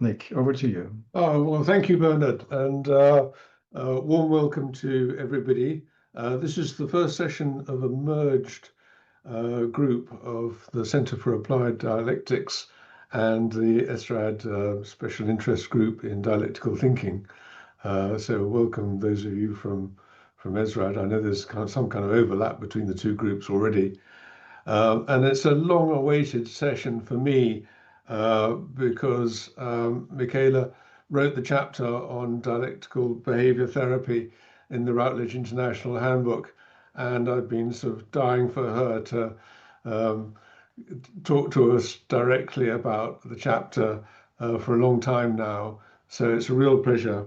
Nick, over to you. Oh, well, thank you, Bernard, and warm welcome to everybody. This is the first session of a merged group of the Centre for Applied Dialectics and the ESRAD Special Interest Group in Dialectical Thinking. So welcome those of you from ESRAD. I know there's some kind of overlap between the two groups already. And it's a long-awaited session for me because Michaela wrote the chapter on dialectical behavior therapy in the Routledge International Handbook, and I've been sort of dying for her to talk to us directly about the chapter for a long time now. So it's a real pleasure.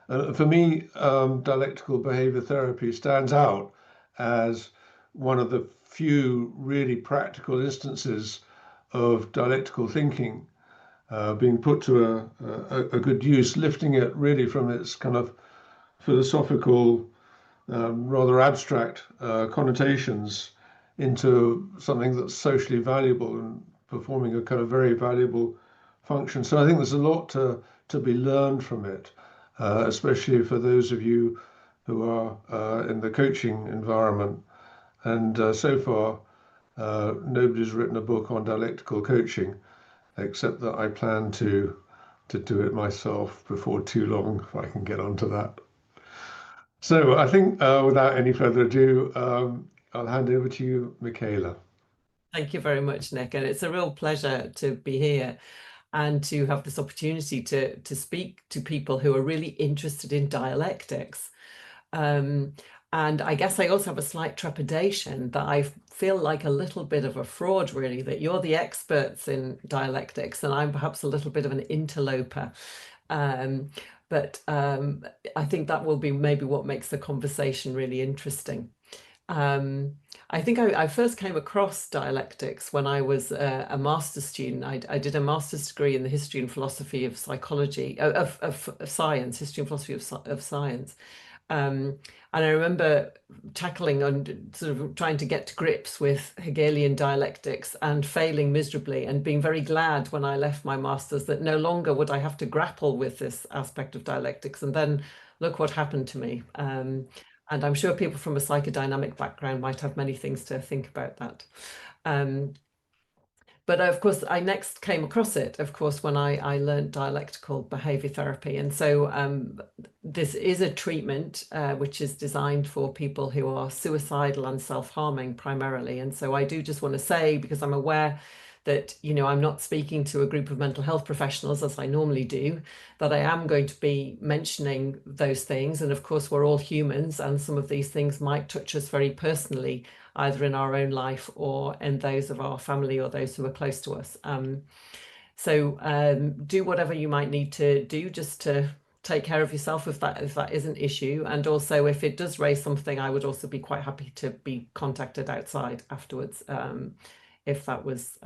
For me, dialectical behavior therapy stands out as one of the few really practical instances of dialectical thinking being put to a good use, lifting it really from its kind of philosophical, rather abstract connotations into something that's socially valuable and performing a kind of very valuable function. So I think there's a lot to be learned from it, especially for those of you who are in the coaching environment. And so far, nobody's written a book on dialectical coaching, except that I plan to do it myself before too long, if I can get onto that. So I think without any further ado, I'll hand over to you, Michaela. Thank you very much, Nick. And it's a real pleasure to be here and to have this opportunity to speak to people who are really interested in dialectics. And I guess I also have a slight trepidation that I feel like a little bit of a fraud, really, that you're the experts in dialectics and I'm perhaps a little bit of an interloper. But I think that will be maybe what makes the conversation really interesting. I think I first came across dialectics when I was a master's student. I did a master's degree in the history and philosophy of psychology, of science, history and philosophy of science. And I remember tackling and sort of trying to get to grips with Hegelian dialectics and failing miserably, and being very glad when I left my master's that no longer would I have to grapple with this aspect of dialectics. And then look what happened to me. And I'm sure people from a psychodynamic background might have many things to think about that. But of course, I next came across it, of course, when I learned dialectical behavior therapy. And so this is a treatment which is designed for people who are suicidal and self-harming primarily. And so I do just want to say, because I'm aware that, you know, I'm not speaking to a group of mental health professionals as I normally do, that I am going to be mentioning those things. And of course, we're all humans, and some of these things might touch us very personally, either in our own life or in those of our family or those who are close to us. So do whatever you might need to do just to take care of yourself if that is an issue. And also, if it does raise something, I would also be quite happy to be contacted outside afterwards, if that was,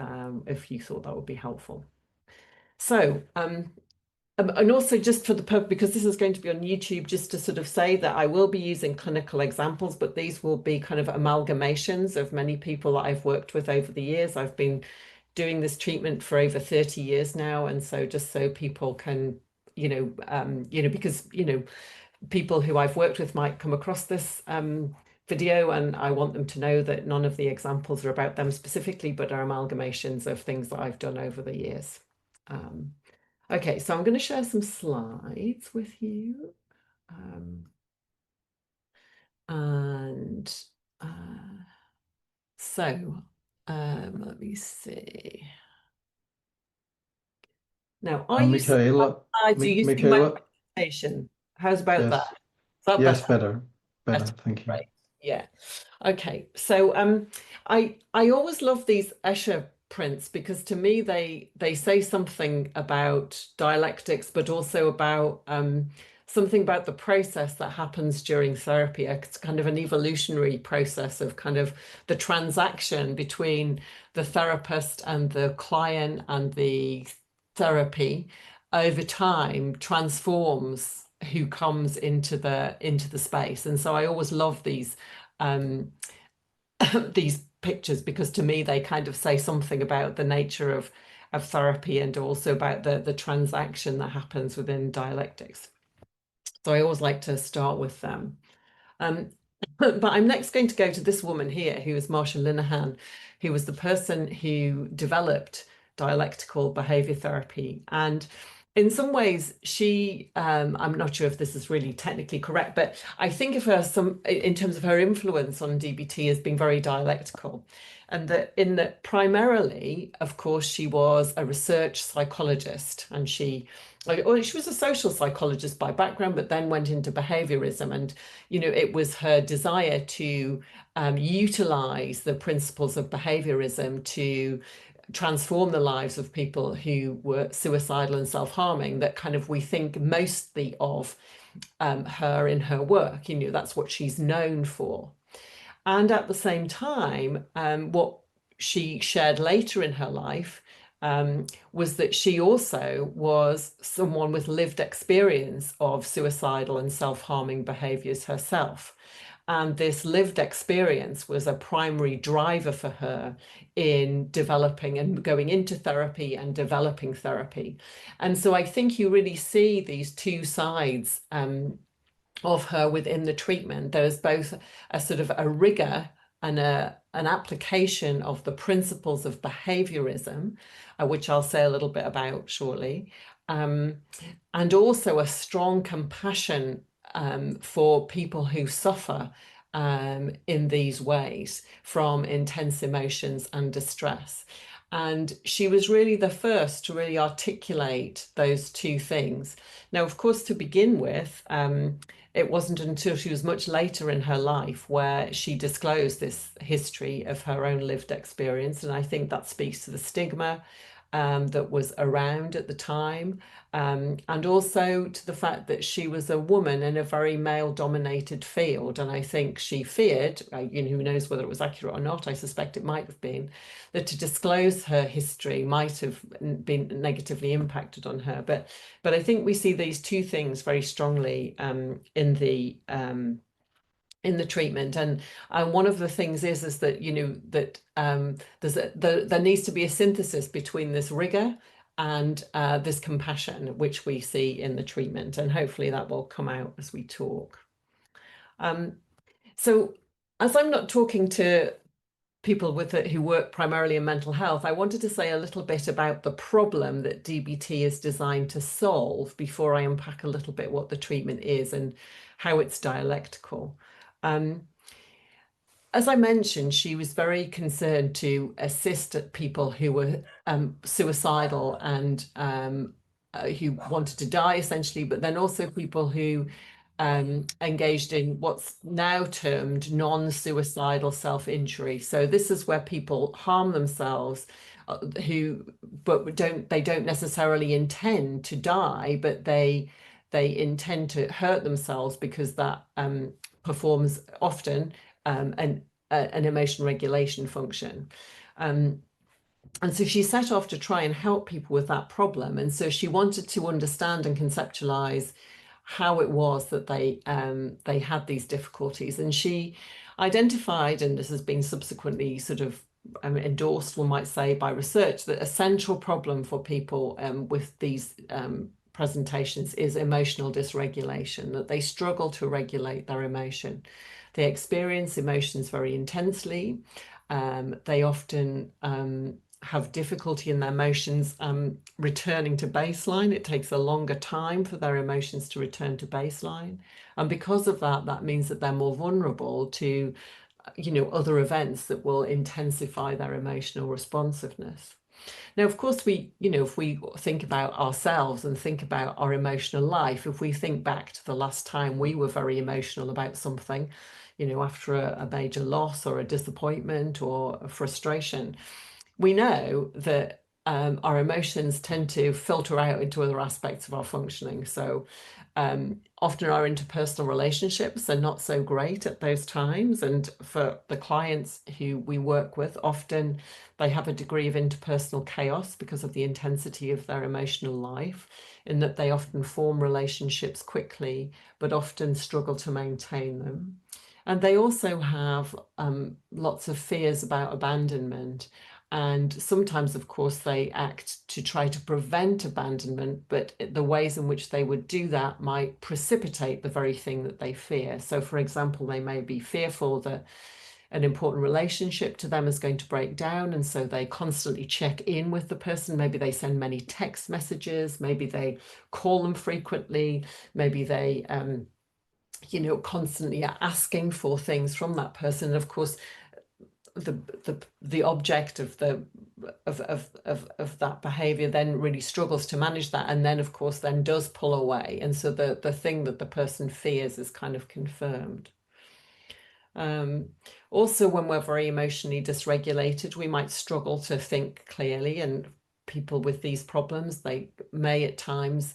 if you thought that would be helpful. So, and also just for the purpose, because this is going to be on YouTube, just to sort of say that I will be using clinical examples, but these will be kind of amalgamations of many people that I've worked with over the years. I've been doing this treatment for over 30 years now. And so just so people can, because, people who I've worked with might come across this video, and I want them to know that none of the examples are about them specifically, but are amalgamations of things that I've done over the years. Okay, so I'm going to share some slides with you. Let me see. Now, are you Michaela, using my presentation? How's about yes. that? Is that yes, better. Thank you. Right. Yeah. Okay. So I always love these Escher prints, because to me they say something about dialectics, but also about something about the process that happens during therapy. It's kind of an evolutionary process of kind of the transaction between the therapist and the client, and the therapy over time transforms who comes into the space. And so I always love these these pictures, because to me they kind of say something about the nature of therapy, and also about the transaction that happens within dialectics. So I always like to start with them. But I'm next going to go to this woman here, who is Marsha Linehan, who was the person who developed dialectical behavior therapy. And in some ways, she, I'm not sure if this is really technically correct, but I think of her in terms of her influence on DBT as being very dialectical. And that primarily, of course, she was a research psychologist, and she was a social psychologist by background, but then went into behaviorism. And, it was her desire to utilize the principles of behaviorism to transform the lives of people who were suicidal and self-harming that kind of we think mostly of her in her work. That's what she's known for. And at the same time, what she shared later in her life was that she also was someone with lived experience of suicidal and self-harming behaviors herself. And this lived experience was a primary driver for her in developing and going into therapy and developing therapy. And so I think you really see these two sides of her within the treatment. There's both a sort of a rigor and an application of the principles of behaviorism, which I'll say a little bit about shortly, and also a strong compassion for people who suffer in these ways from intense emotions and distress. And she was really the first to really articulate those two things. Now, of course, to begin with, it wasn't until she was much later in her life where she disclosed this history of her own lived experience. And I think that speaks to the stigma that was around at the time, and also to the fact that she was a woman in a very male-dominated field. And I think she feared, who knows whether it was accurate or not, I suspect it might have been, that to disclose her history might have been negatively impacted on her. But I think we see these two things very strongly in the treatment. And one of the things is that there needs to be a synthesis between this rigor and this compassion, which we see in the treatment, and hopefully that will come out as we talk. So as I'm not talking to people who work primarily in mental health, I wanted to say a little bit about the problem that DBT is designed to solve before I unpack a little bit what the treatment is and how it's dialectical. As I mentioned, she was very concerned to assist people who were suicidal and who wanted to die, essentially, but then also people who engaged in what's now termed non-suicidal self-injury. So this is where people harm themselves but they don't necessarily intend to die, but they intend to hurt themselves because that performs often an emotion regulation function. And so she set off to try and help people with that problem. And so she wanted to understand and conceptualize how it was that they had these difficulties. And she identified, and this has been subsequently sort of endorsed, one might say, by research, that a central problem for people with these presentations is emotional dysregulation, that they struggle to regulate their emotion. They experience emotions very intensely. They often have difficulty in their emotions returning to baseline. It takes a longer time for their emotions to return to baseline. And because of that, that means that they're more vulnerable to, other events that will intensify their emotional responsiveness. Now, of course, if we think about ourselves and think about our emotional life, if we think back to the last time we were very emotional about something, after a major loss or a disappointment or a frustration, we know that our emotions tend to filter out into other aspects of our functioning. So often our interpersonal relationships are not so great at those times. And for the clients who we work with, often they have a degree of interpersonal chaos because of the intensity of their emotional life, in that they often form relationships quickly, but often struggle to maintain them. And they also have lots of fears about abandonment. And sometimes, of course, they act to try to prevent abandonment, but the ways in which they would do that might precipitate the very thing that they fear. So, for example, they may be fearful that an important relationship to them is going to break down, and so they constantly check in with the person. Maybe they send many text messages, maybe they call them frequently, maybe they constantly are asking for things from that person. And of course, the object of that behavior then really struggles to manage that, and then of course then does pull away, and so the thing that the person fears is kind of confirmed. Also, when we're very emotionally dysregulated, we might struggle to think clearly, and people with these problems, they may at times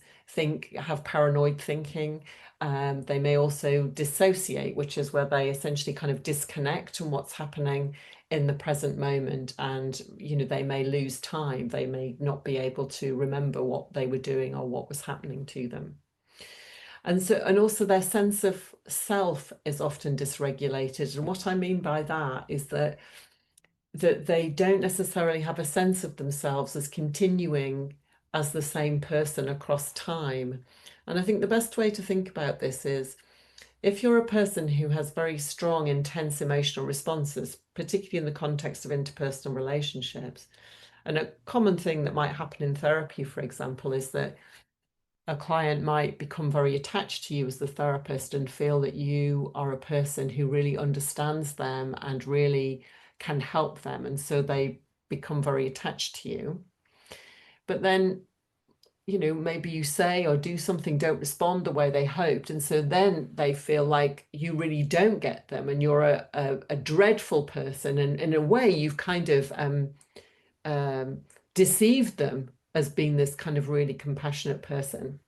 have paranoid thinking. They may also dissociate, which is where they essentially kind of disconnect from what's happening in the present moment, and they may lose time. They may not be able to remember what they were doing or what was happening to them. And also their sense of self is often dysregulated. And what I mean by that is that they don't necessarily have a sense of themselves as continuing as the same person across time. And I think the best way to think about this is, if you're a person who has very strong, intense emotional responses, particularly in the context of interpersonal relationships, and a common thing that might happen in therapy, for example, is that a client might become very attached to you as the therapist and feel that you are a person who really understands them and really can help them. And so they become very attached to you. But then, maybe you say or do something, don't respond the way they hoped. And so then they feel like you really don't get them and you're a dreadful person. And in a way, you've kind of deceived them as being this kind of really compassionate person.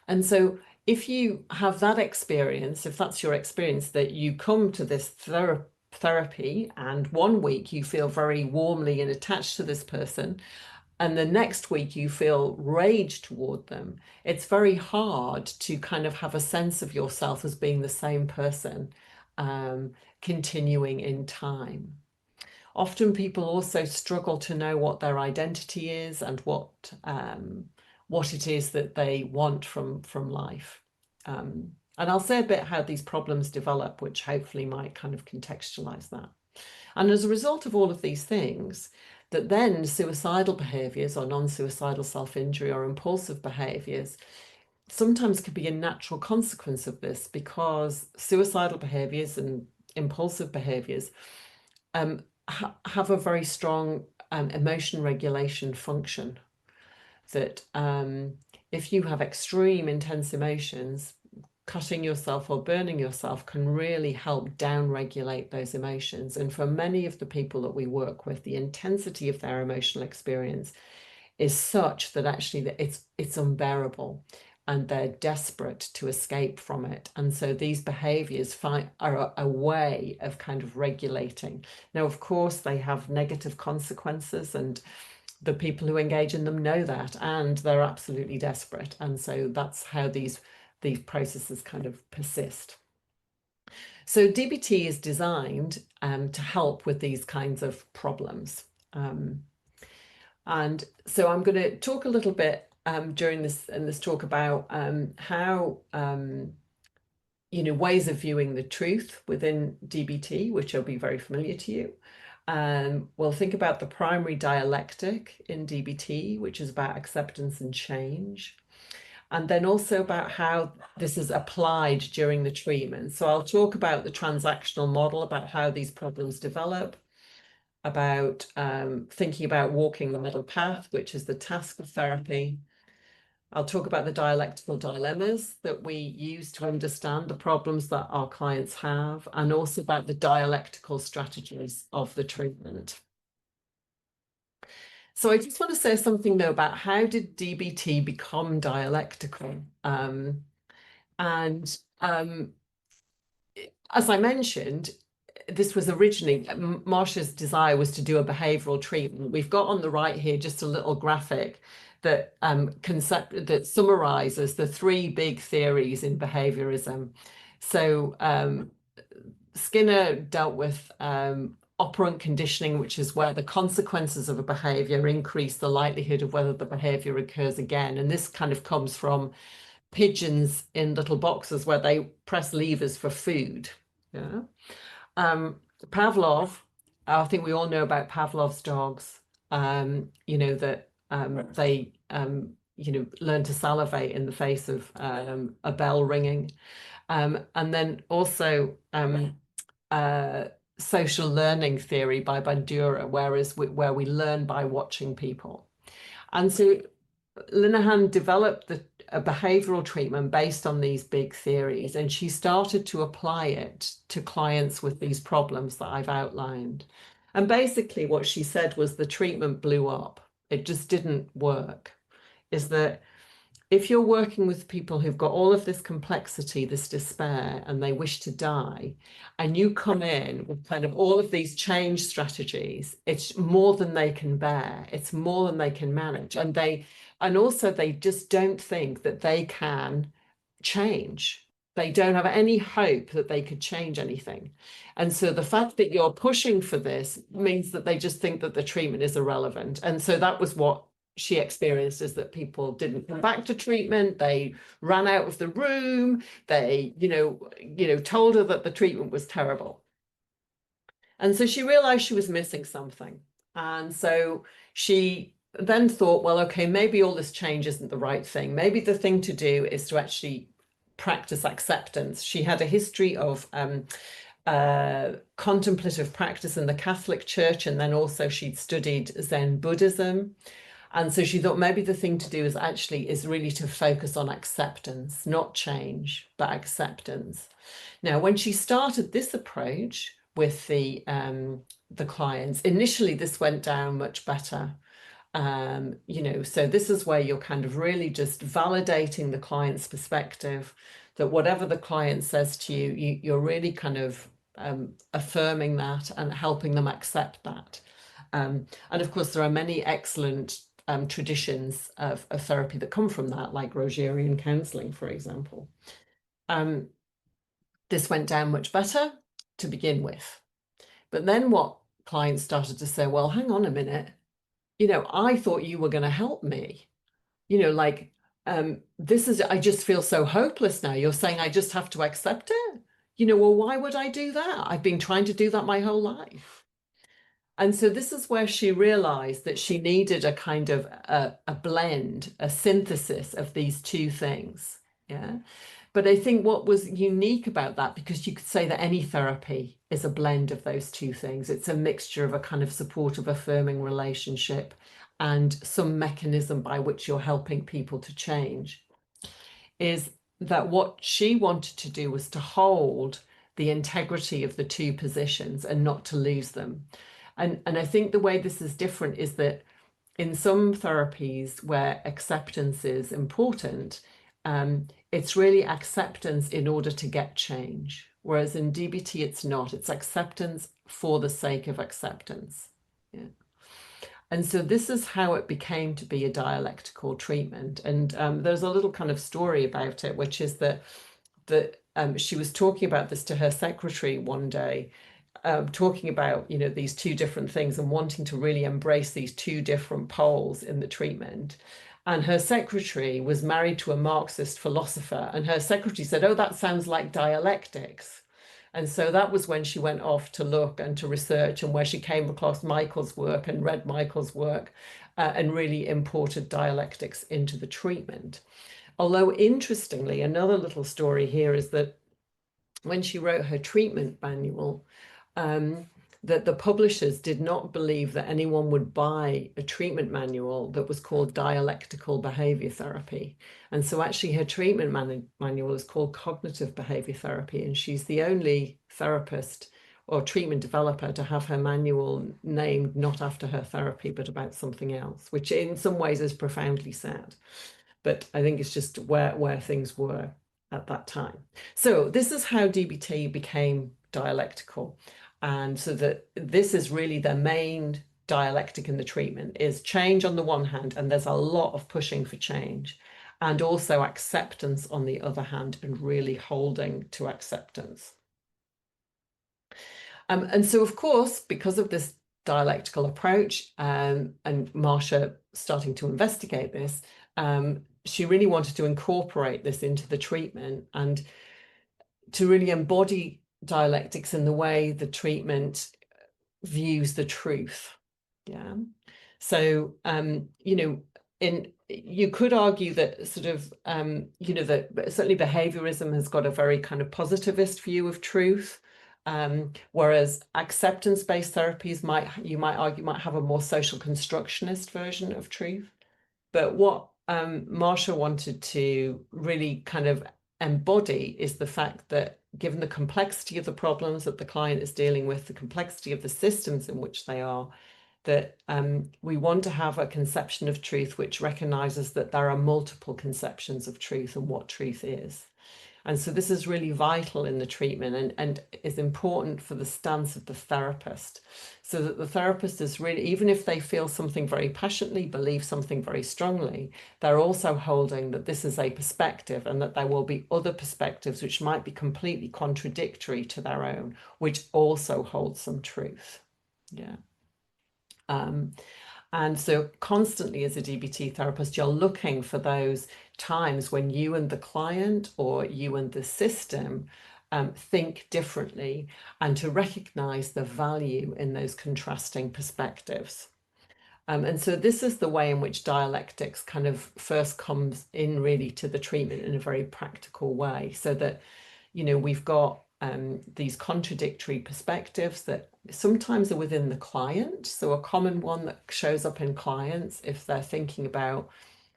And so if you have that experience, if that's your experience, that you come to this therapy and 1 week you feel very warmly and attached to this person, and the next week you feel rage toward them, it's very hard to kind of have a sense of yourself as being the same person continuing in time. Often people also struggle to know what their identity is and what it is that they want from life. And I'll say a bit how these problems develop, which hopefully might kind of contextualize that. And as a result of all of these things, that then suicidal behaviors or non-suicidal self-injury or impulsive behaviors sometimes could be a natural consequence of this, because suicidal behaviors and impulsive behaviors have a very strong emotion regulation function. That if you have extreme intense emotions, cutting yourself or burning yourself can really help down-regulate those emotions. And for many of the people that we work with, the intensity of their emotional experience is such that actually it's unbearable and they're desperate to escape from it. And so these behaviors are a way of kind of regulating. Now, of course, they have negative consequences, and the people who engage in them know that, and they're absolutely desperate. And so that's how these processes kind of persist. So DBT is designed to help with these kinds of problems. And so I'm going to talk a little bit during this talk about how ways of viewing the truth within DBT, which will be very familiar to you. We'll think about the primary dialectic in DBT, which is about acceptance and change. And then also about how this is applied during the treatment. So I'll talk about the transactional model, about how these problems develop, about thinking about walking the middle path, which is the task of therapy. I'll talk about the dialectical dilemmas that we use to understand the problems that our clients have, and also about the dialectical strategies of the treatment. So I just want to say something though about how did DBT become dialectical? As I mentioned, this was originally, Marsha's desire was to do a behavioral treatment. We've got on the right here just a little graphic that that summarizes the 3 big theories in behaviorism. So Skinner dealt with operant conditioning, which is where the consequences of a behavior increase the likelihood of whether the behavior occurs again. And this kind of comes from pigeons in little boxes where they press levers for food. Yeah. Pavlov, I think we all know about Pavlov's dogs, you know, that they, you know, learn to salivate in the face of a bell ringing. And then also social learning theory by Bandura, where we learn by watching people. And so Linehan developed a behavioral treatment based on these big theories, and she started to apply it to clients with these problems that I've outlined. And basically what she said was the treatment blew up. It just didn't work. Is that if you're working with people who've got all of this complexity, this despair, and they wish to die, and you come in with kind of all of these change strategies, it's more than they can bear. It's more than they can manage. And also they just don't think that they can change. They don't have any hope that they could change anything. And so the fact that you're pushing for this means that they just think that the treatment is irrelevant. And so that was what she experienced, is that people didn't come back to treatment. They ran out of the room. They, you know, told her that the treatment was terrible. And so she realized she was missing something. And so she then thought, well, okay, maybe all this change isn't the right thing. Maybe the thing to do is to actually practice acceptance. She had a history of contemplative practice in the Catholic Church, and then also she'd studied Zen Buddhism. And so she thought maybe the thing to do is really to focus on acceptance, not change, but acceptance. Now, when she started this approach with the clients, initially this went down much better. You know, so this is where you're kind of really just validating the client's perspective, that whatever the client says to you, you're really kind of affirming that and helping them accept that. And of course, there are many excellent traditions of therapy that come from that, like Rogerian counseling, for example. This went down much better to begin with. But then what clients started to say, well, hang on a minute, you know, I thought you were going to help me. You know, like, I just feel so hopeless now. You're saying I just have to accept it? You know, well, why would I do that? I've been trying to do that my whole life. And so this is where she realized that she needed a kind of a blend, a synthesis of these two things. Yeah. But I think what was unique about that, because you could say that any therapy is a blend of those two things. It's a mixture of a kind of supportive, affirming relationship and some mechanism by which you're helping people to change, is that what she wanted to do was to hold the integrity of the two positions and not to lose them. And I think the way this is different is that in some therapies where acceptance is important, it's really acceptance in order to get change. Whereas in DBT, it's not. It's acceptance for the sake of acceptance. Yeah. And so this is how it became to be a dialectical treatment. And there's a little kind of story about it, which is that she was talking about this to her secretary one day, talking about, you know, these two different things and wanting to really embrace these two different poles in the treatment. And her secretary was married to a Marxist philosopher, and her secretary said, oh, that sounds like dialectics. And so that was when she went off to look and to research, and where she came across Michael's work and read Michael's work and really imported dialectics into the treatment. Although interestingly, another little story here is that when she wrote her treatment manual, that the publishers did not believe that anyone would buy a treatment manual that was called Dialectical Behavior Therapy. And so actually her treatment manual is called Cognitive Behavior Therapy, and she's the only therapist or treatment developer to have her manual named not after her therapy, but about something else, which in some ways is profoundly sad. But I think it's just where things were at that time. So this is how DBT became dialectical. And so that this is really the main dialectic in the treatment, is change on the one hand, and there's a lot of pushing for change, and also acceptance on the other hand, and really holding to acceptance. And so, of course, because of this dialectical approach, and Marsha starting to investigate this, she really wanted to incorporate this into the treatment and to really embody dialectics in the way the treatment views the truth. Yeah. So, you could argue that sort of, that certainly behaviorism has got a very kind of positivist view of truth. Whereas acceptance-based therapies you might argue might have a more social constructionist version of truth. But what Marsha wanted to really kind of embody is the fact that given the complexity of the problems that the client is dealing with, the complexity of the systems in which they are, that we want to have a conception of truth which recognizes that there are multiple conceptions of truth and what truth is. And so this is really vital in the treatment and is important for the stance of the therapist, so that the therapist is really, even if they feel something very passionately, believe something very strongly, they're also holding that this is a perspective and that there will be other perspectives which might be completely contradictory to their own, which also hold some truth. Yeah. And so constantly as a DBT therapist, you're looking for those times when you and the client or you and the system think differently, and to recognize the value in those contrasting perspectives. And so this is the way in which dialectics kind of first comes in really to the treatment in a very practical way, so that, we've got these contradictory perspectives that sometimes are within the client. So a common one that shows up in clients if they're thinking about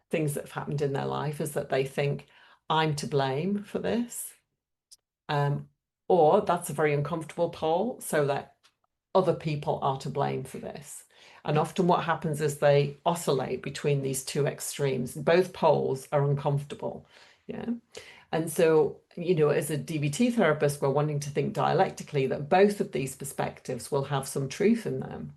things that have happened in their life is that they think, I'm to blame for this. Or that's a very uncomfortable pole, so that other people are to blame for this. And often what happens is they oscillate between these two extremes. Both poles are uncomfortable. Yeah. And so, as a DBT therapist, we're wanting to think dialectically that both of these perspectives will have some truth in them.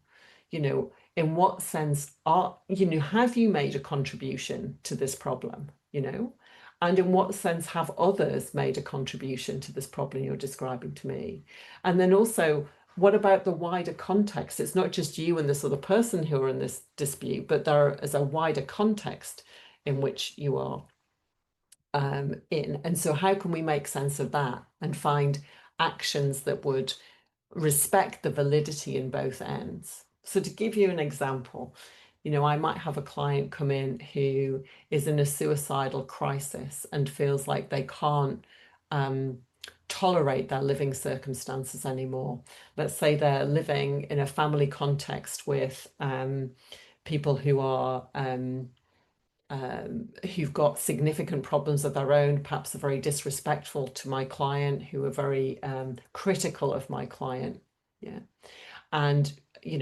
In what sense have you made a contribution to this problem, and in what sense have others made a contribution to this problem you're describing to me? And then also, what about the wider context? It's not just you and this other person who are in this dispute, but there is a wider context in which you are in. And so how can we make sense of that and find actions that would respect the validity in both ends? So to give you an example, I might have a client come in who is in a suicidal crisis and feels like they can't tolerate their living circumstances anymore. Let's say they're living in a family context with people who are who've got significant problems of their own, perhaps are very disrespectful to my client, who are very critical of my client. Yeah. And,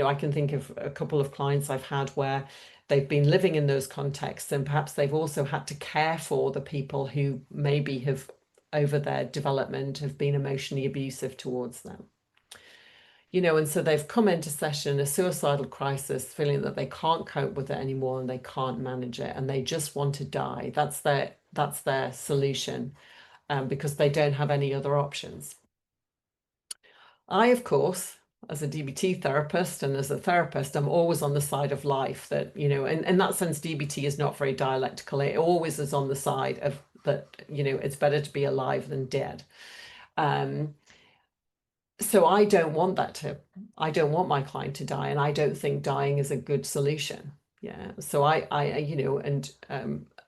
I can think of a couple of clients I've had where they've been living in those contexts, and perhaps they've also had to care for the people who maybe have, over their development, have been emotionally abusive towards them. And so they've come into session, a suicidal crisis, feeling that they can't cope with it anymore and they can't manage it, and they just want to die. That's their solution, because they don't have any other options. I, of course, as a DBT therapist and as a therapist, I'm always on the side of life, that, in that sense, DBT is not very dialectical. It always is on the side of that, it's better to be alive than dead. So I don't want my client to die, and I don't think dying is a good solution. Yeah. So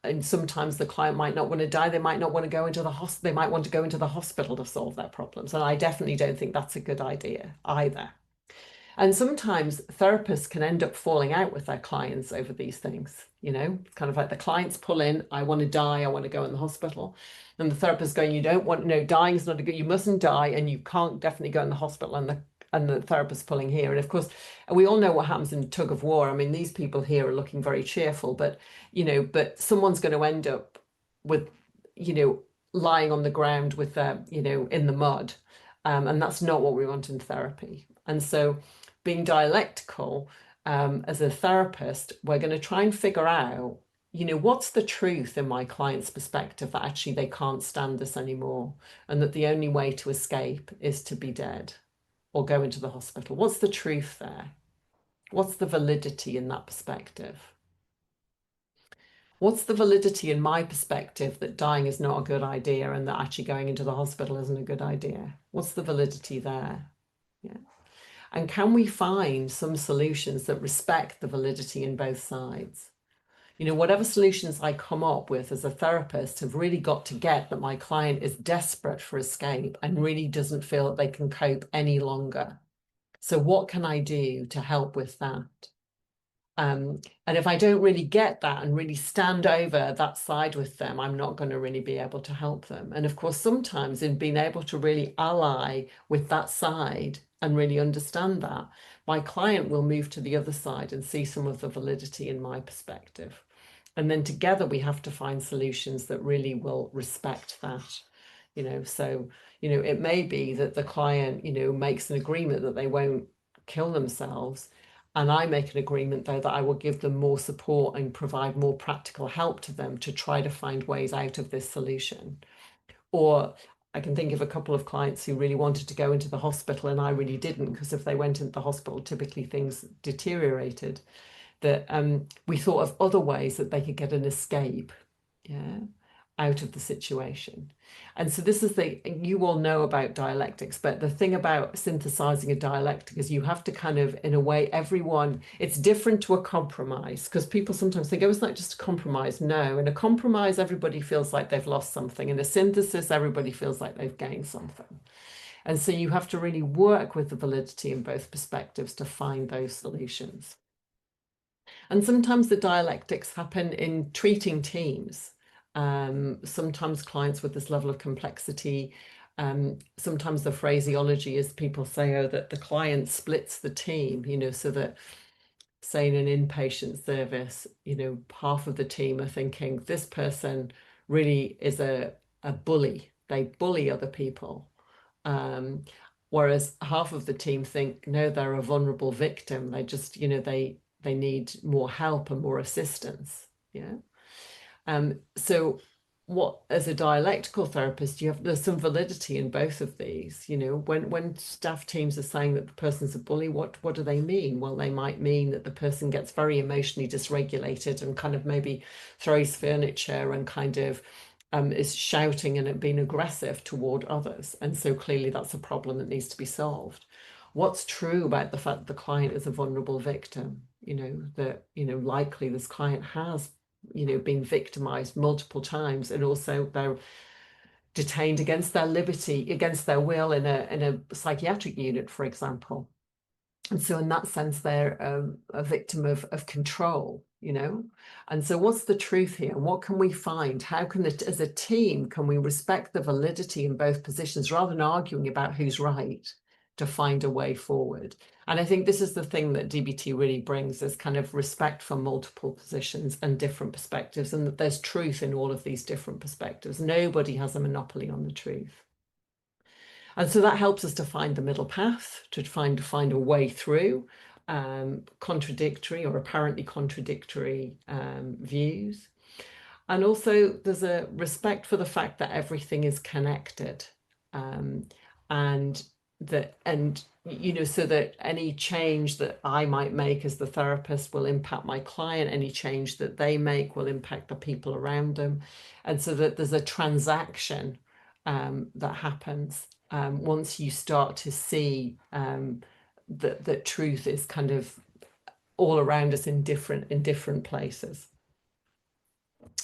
and sometimes the client might not want to die. They might not want to go into the hospital. They might want to go into the hospital to solve their problems. And I definitely don't think that's a good idea either. And sometimes therapists can end up falling out with their clients over these things, kind of like the clients pull in, I want to die, I want to go in the hospital. And the therapist going, you don't want, no, dying is not a good, you mustn't die, and you can't definitely go in the hospital, and the therapist pulling here. And of course, we all know what happens in tug of war. I mean, these people here are looking very cheerful, but, but someone's going to end up with, lying on the ground with their, in the mud. And that's not what we want in therapy. And so being dialectical, as a therapist, we're going to try and figure out, what's the truth in my client's perspective, that actually they can't stand this anymore, and that the only way to escape is to be dead, or go into the hospital? What's the truth there? What's the validity in that perspective? What's the validity in my perspective that dying is not a good idea and that actually going into the hospital isn't a good idea? What's the validity there? Yeah. And can we find some solutions that respect the validity in both sides? You know, whatever solutions I come up with as a therapist have really got to get that my client is desperate for escape and really doesn't feel that they can cope any longer. So what can I do to help with that? And if I don't really get that and really stand over that side with them, I'm not going to really be able to help them. And of course, sometimes in being able to really ally with that side and really understand that, my client will move to the other side and see some of the validity in my perspective. And then together we have to find solutions that really will respect that. You know, so, you know, it may be that the client, you know, makes an agreement that they won't kill themselves. And I make an agreement, though, that I will give them more support and provide more practical help to them to try to find ways out of this solution. Or I can think of a couple of clients who really wanted to go into the hospital and I really didn't, because if they went into the hospital, typically things deteriorated. That we thought of other ways that they could get an escape, yeah, out of the situation. And so this is you all know about dialectics, but the thing about synthesizing a dialectic is you have to kind of, in a way, it's different to a compromise, because people sometimes think, oh, it's not just a compromise. No, in a compromise, everybody feels like they've lost something. In a synthesis, everybody feels like they've gained something. And so you have to really work with the validity in both perspectives to find those solutions. And sometimes the dialectics happen in treating teams. Sometimes clients with this level of complexity, sometimes the phraseology is people say, oh, that the client splits the team, you know, so that, say, in an inpatient service, you know, half of the team are thinking this person really is a bully. They bully other people. Whereas half of the team think, no, they're a vulnerable victim. They just, you know, they need more help and more assistance. Yeah. So what, as a dialectical therapist, there's some validity in both of these. You know, when staff teams are saying that the person's a bully, what do they mean? Well, they might mean that the person gets very emotionally dysregulated and kind of maybe throws furniture and kind of is shouting and being aggressive toward others. And so clearly that's a problem that needs to be solved. What's true about the fact that the client is a vulnerable victim? You know, that, you know, likely this client has, you know, been victimized multiple times, and also they're detained against their liberty, against their will in a psychiatric unit, for example. And so in that sense, they're a victim of control, you know. And so what's the truth here? And what can we find? How can as a team, can we respect the validity in both positions rather than arguing about who's right, to find a way forward? And I think this is the thing that DBT really brings, is kind of respect for multiple positions and different perspectives, and that there's truth in all of these different perspectives. Nobody has a monopoly on the truth. And so that helps us to find the middle path, to find a way through contradictory or apparently contradictory views. And also there's a respect for the fact that everything is connected, and you know, so that any change that I might make as the therapist will impact my client, any change that they make will impact the people around them. And so that there's a transaction that happens once you start to see that truth is kind of all around us in different places.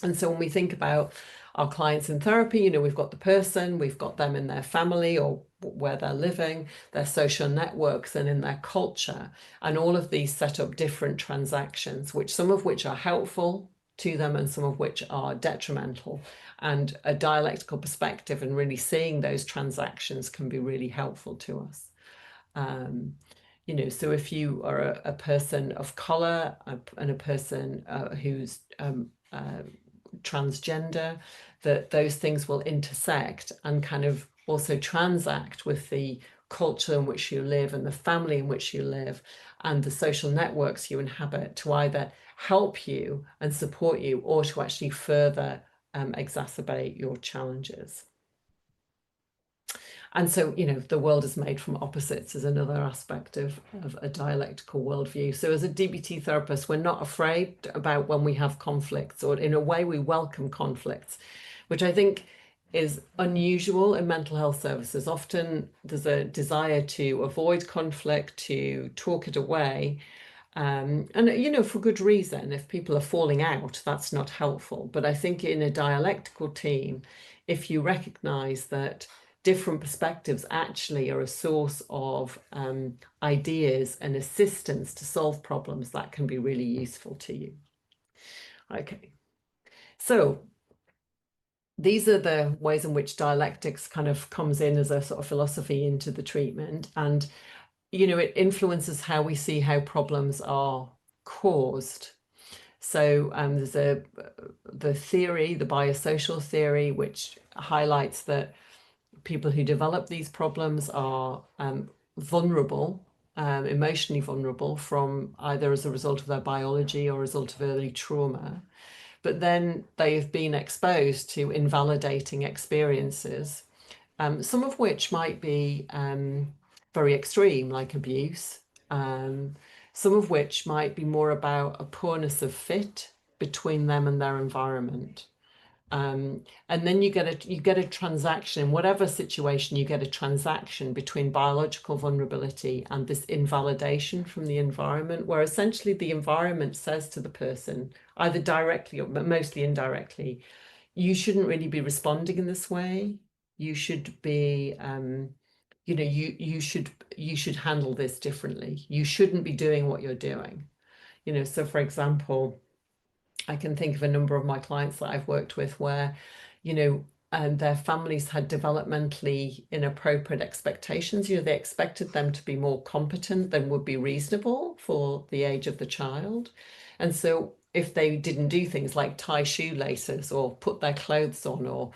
And so when we think about our clients in therapy, you know, we've got the person, we've got them in their family or where they're living, their social networks, and in their culture. And all of these set up different transactions, some of which are helpful to them and some of which are detrimental. And a dialectical perspective and really seeing those transactions can be really helpful to us. You know, so if you are a person of color and a person who's transgender, that those things will intersect and kind of also transact with the culture in which you live and the family in which you live and the social networks you inhabit, to either help you and support you or to actually further exacerbate your challenges. And so, you know, the world is made from opposites is another aspect of a dialectical worldview. So as a DBT therapist, we're not afraid about when we have conflicts, or in a way we welcome conflicts, which I think is unusual in mental health services. Often there's a desire to avoid conflict, to talk it away. And, you know, for good reason. If people are falling out, that's not helpful. But I think in a dialectical team, if you recognize that different perspectives actually are a source of ideas and assistance to solve problems, that can be really useful to you. Okay, so these are the ways in which dialectics kind of comes in as a sort of philosophy into the treatment. And, you know, it influences how we see how problems are caused. So there's the theory, the biosocial theory, which highlights that people who develop these problems are vulnerable, emotionally vulnerable, from either as a result of their biology or a result of early trauma. But then they've been exposed to invalidating experiences, some of which might be very extreme, like abuse, some of which might be more about a poorness of fit between them and their environment. And then you get a transaction in whatever situation. You get a transaction between biological vulnerability and this invalidation from the environment, where essentially the environment says to the person, either directly or mostly indirectly, you shouldn't really be responding in this way. You should be, you know, you should handle this differently. You shouldn't be doing what you're doing. You know, so for example, I can think of a number of my clients that I've worked with where, you know, their families had developmentally inappropriate expectations. You know, they expected them to be more competent than would be reasonable for the age of the child. And so if they didn't do things like tie shoelaces or put their clothes on or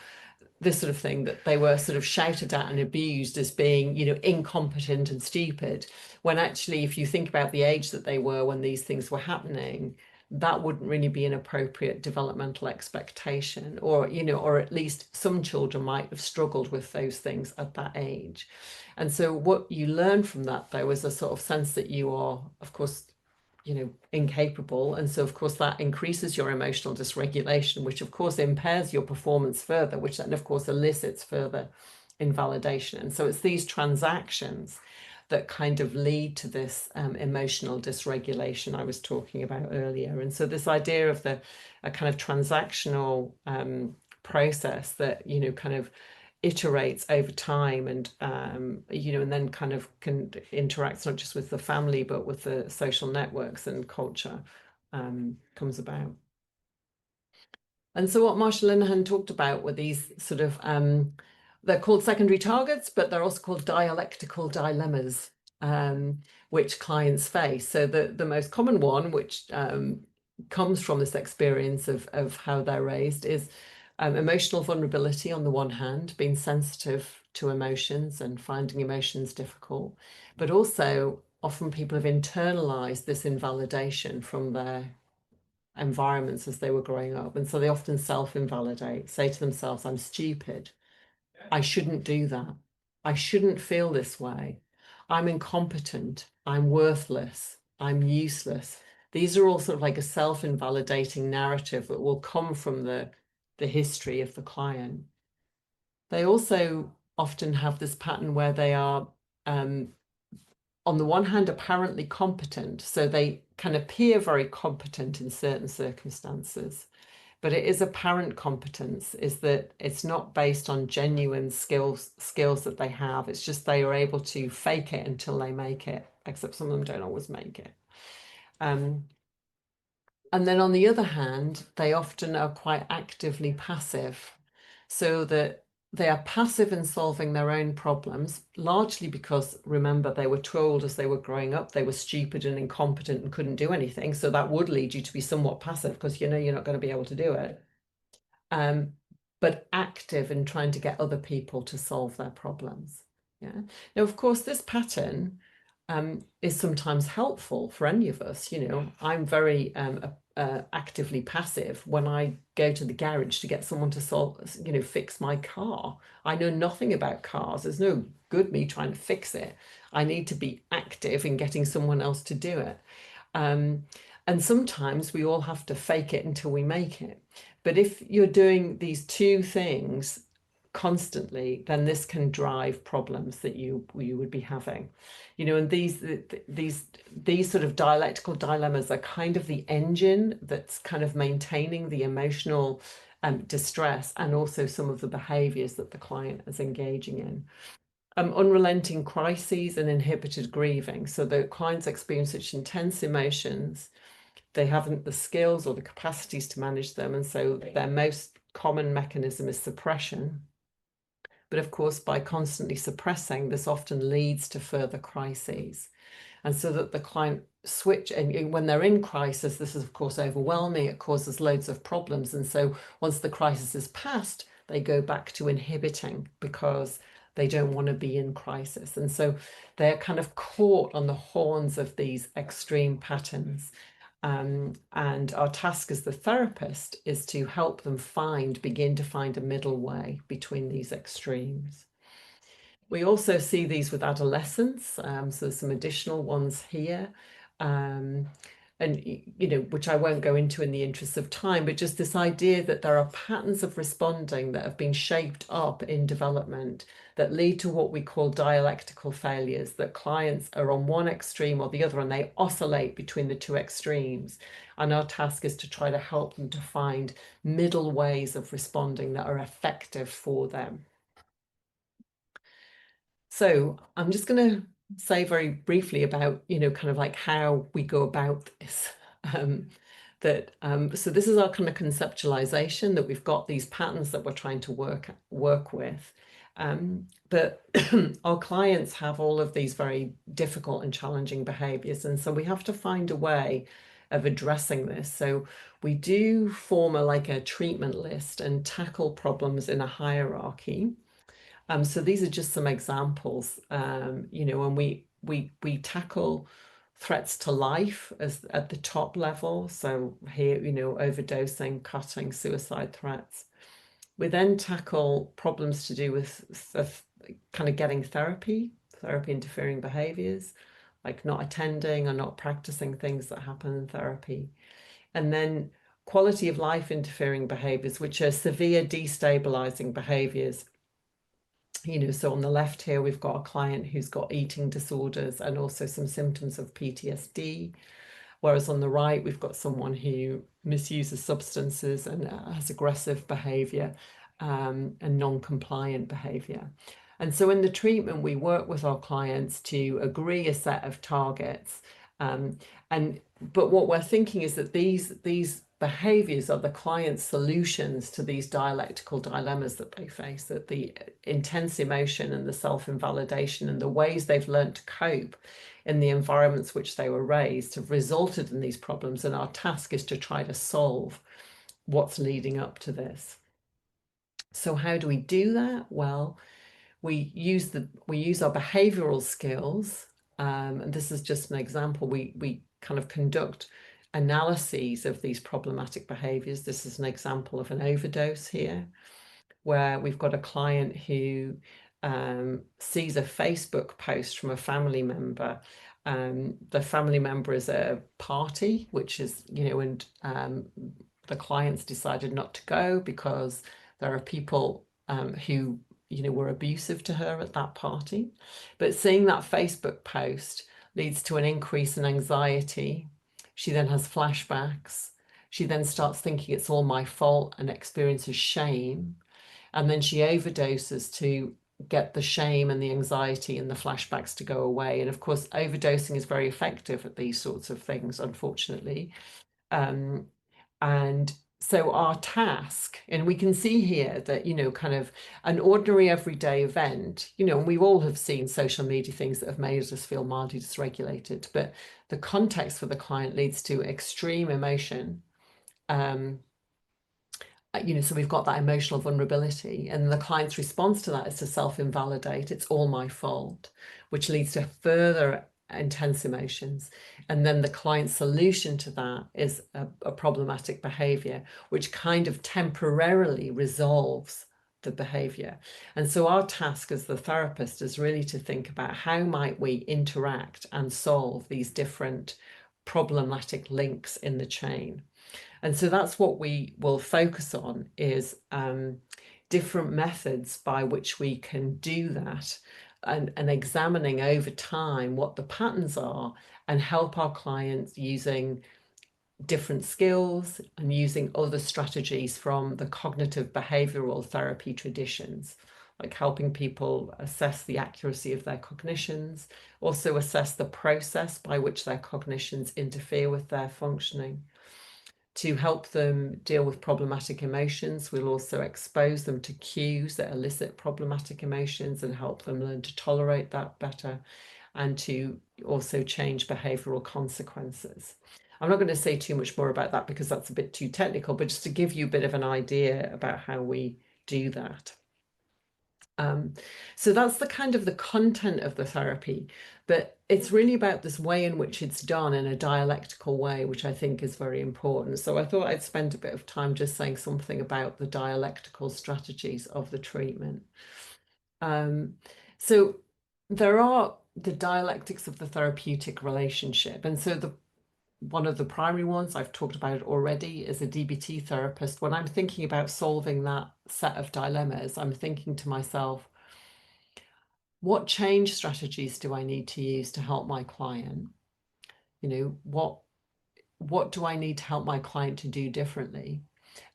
this sort of thing, that they were sort of shouted at and abused as being, you know, incompetent and stupid, when actually, if you think about the age that they were when these things were happening, that wouldn't really be an appropriate developmental expectation, or, you know, or at least some children might have struggled with those things at that age. And so what you learn from that, though, is a sort of sense that you are, of course, you know, incapable. And so, of course, that increases your emotional dysregulation, which, of course, impairs your performance further, which then, of course, elicits further invalidation. And so it's these transactions that kind of lead to this emotional dysregulation I was talking about earlier. And so this idea of a kind of transactional process that, you know, kind of iterates over time and, you know, and then kind of can interact not just with the family, but with the social networks and culture comes about. And so what Marshall Linehan talked about were these sort of, they're called secondary targets, but they're also called dialectical dilemmas, which clients face. So the most common one, which comes from this experience of how they're raised, is emotional vulnerability on the one hand, being sensitive to emotions and finding emotions difficult, but also often people have internalized this invalidation from their environments as they were growing up. And so they often self-invalidate, say to themselves, I'm stupid. I shouldn't do that. I shouldn't feel this way. I'm incompetent. I'm worthless. I'm useless. These are all sort of like a self-invalidating narrative that will come from the history of the client. They also often have this pattern where they are, on the one hand, apparently competent. So they can appear very competent in certain circumstances, but it is apparent competence, is that it's not based on genuine skills that they have. It's just they are able to fake it until they make it, except some of them don't always make it. And then on the other hand, they often are quite actively passive, so that they are passive in solving their own problems, largely because, remember, they were told as they were growing up they were stupid and incompetent and couldn't do anything. So that would lead you to be somewhat passive because you know you're not going to be able to do it. But active in trying to get other people to solve their problems. Yeah. Now, of course, this pattern is sometimes helpful for any of us. You know, I'm very actively passive. When I go to the garage to get someone to fix my car, I know nothing about cars. There's no good me trying to fix it. I need to be active in getting someone else to do it. And sometimes we all have to fake it until we make it. But if you're doing these two things constantly, then this can drive problems that you would be having. You know, and these sort of dialectical dilemmas are kind of the engine that's kind of maintaining the emotional distress and also some of the behaviors that the client is engaging in. Unrelenting crises and inhibited grieving. So the clients experience such intense emotions, they haven't the skills or the capacities to manage them. And so their most common mechanism is suppression. But of course, by constantly suppressing, this often leads to further crises. And so that the client switch, and when they're in crisis, this is of course overwhelming, it causes loads of problems. And so once the crisis is past, they go back to inhibiting because they don't want to be in crisis. And so they're kind of caught on the horns of these extreme patterns. And our task as the therapist is to help them begin to find a middle way between these extremes. We also see these with adolescents, so there's some additional ones here, and which I won't go into in the interest of time, but just this idea that there are patterns of responding that have been shaped up in development that lead to what we call dialectical failures, that clients are on one extreme or the other and they oscillate between the two extremes. And our task is to try to help them to find middle ways of responding that are effective for them. So I'm just going to say very briefly about, kind of like how we go about this. So this is our kind of conceptualization, that we've got these patterns that we're trying to work with. But our clients have all of these very difficult and challenging behaviors. And so we have to find a way of addressing this. So we do form a treatment list and tackle problems in a hierarchy. So these are just some examples, and we tackle threats to life as at the top level. So here, overdosing, cutting, suicide threats. We then tackle problems to do with kind of getting therapy interfering behaviors, like not attending or not practicing things that happen in therapy. And then quality of life interfering behaviors, which are severe destabilizing behaviors. So on the left here, we've got a client who's got eating disorders and also some symptoms of PTSD. Whereas on the right, we've got someone who misuses substances and has aggressive behavior and non-compliant behavior. And so in the treatment, we work with our clients to agree a set of targets. But what we're thinking is that these behaviors are the client's solutions to these dialectical dilemmas that they face, that the intense emotion and the self-invalidation and the ways they've learned to cope in the environments which they were raised have resulted in these problems. And our task is to try to solve what's leading up to this. So how do we do that? Well, we use our behavioral skills. And this is just an example. We kind of conduct analyses of these problematic behaviors. This is an example of an overdose here, where we've got a client who sees a Facebook post from a family member. The family member is at a party, which is, and the client's decided not to go because there are people who, were abusive to her at that party. But seeing that Facebook post leads to an increase in anxiety. She then has flashbacks. She then starts thinking it's all my fault and experiences shame. And then she overdoses to get the shame and the anxiety and the flashbacks to go away. And of course, overdosing is very effective at these sorts of things, unfortunately. And so our task, and we can see here that, kind of an ordinary everyday event, and we all have seen social media things that have made us feel mildly dysregulated, but the context for the client leads to extreme emotion. So we've got that emotional vulnerability, and the client's response to that is to self-invalidate. It's all my fault, which leads to further intense emotions. And then the client's solution to that is a problematic behavior, which kind of temporarily resolves the behavior. And so our task as the therapist is really to think about how might we interact and solve these different problematic links in the chain. And so that's what we will focus on, is different methods by which we can do that, and examining over time what the patterns are, and help our clients using different skills and using other strategies from the cognitive behavioral therapy traditions, like helping people assess the accuracy of their cognitions, also assess the process by which their cognitions interfere with their functioning. To help them deal with problematic emotions, we'll also expose them to cues that elicit problematic emotions and help them learn to tolerate that better, and to also change behavioral consequences. I'm not going to say too much more about that because that's a bit too technical, but just to give you a bit of an idea about how we do that. So that's the kind of the content of the therapy, but it's really about this way in which it's done in a dialectical way, which I think is very important. So I thought I'd spend a bit of time just saying something about the dialectical strategies of the treatment. So there are the dialectics of the therapeutic relationship. And so one of the primary ones, I've talked about it already, as a DBT therapist. When I'm thinking about solving that set of dilemmas, I'm thinking to myself, what change strategies do I need to use to help my client? You know, what do I need to help my client to do differently?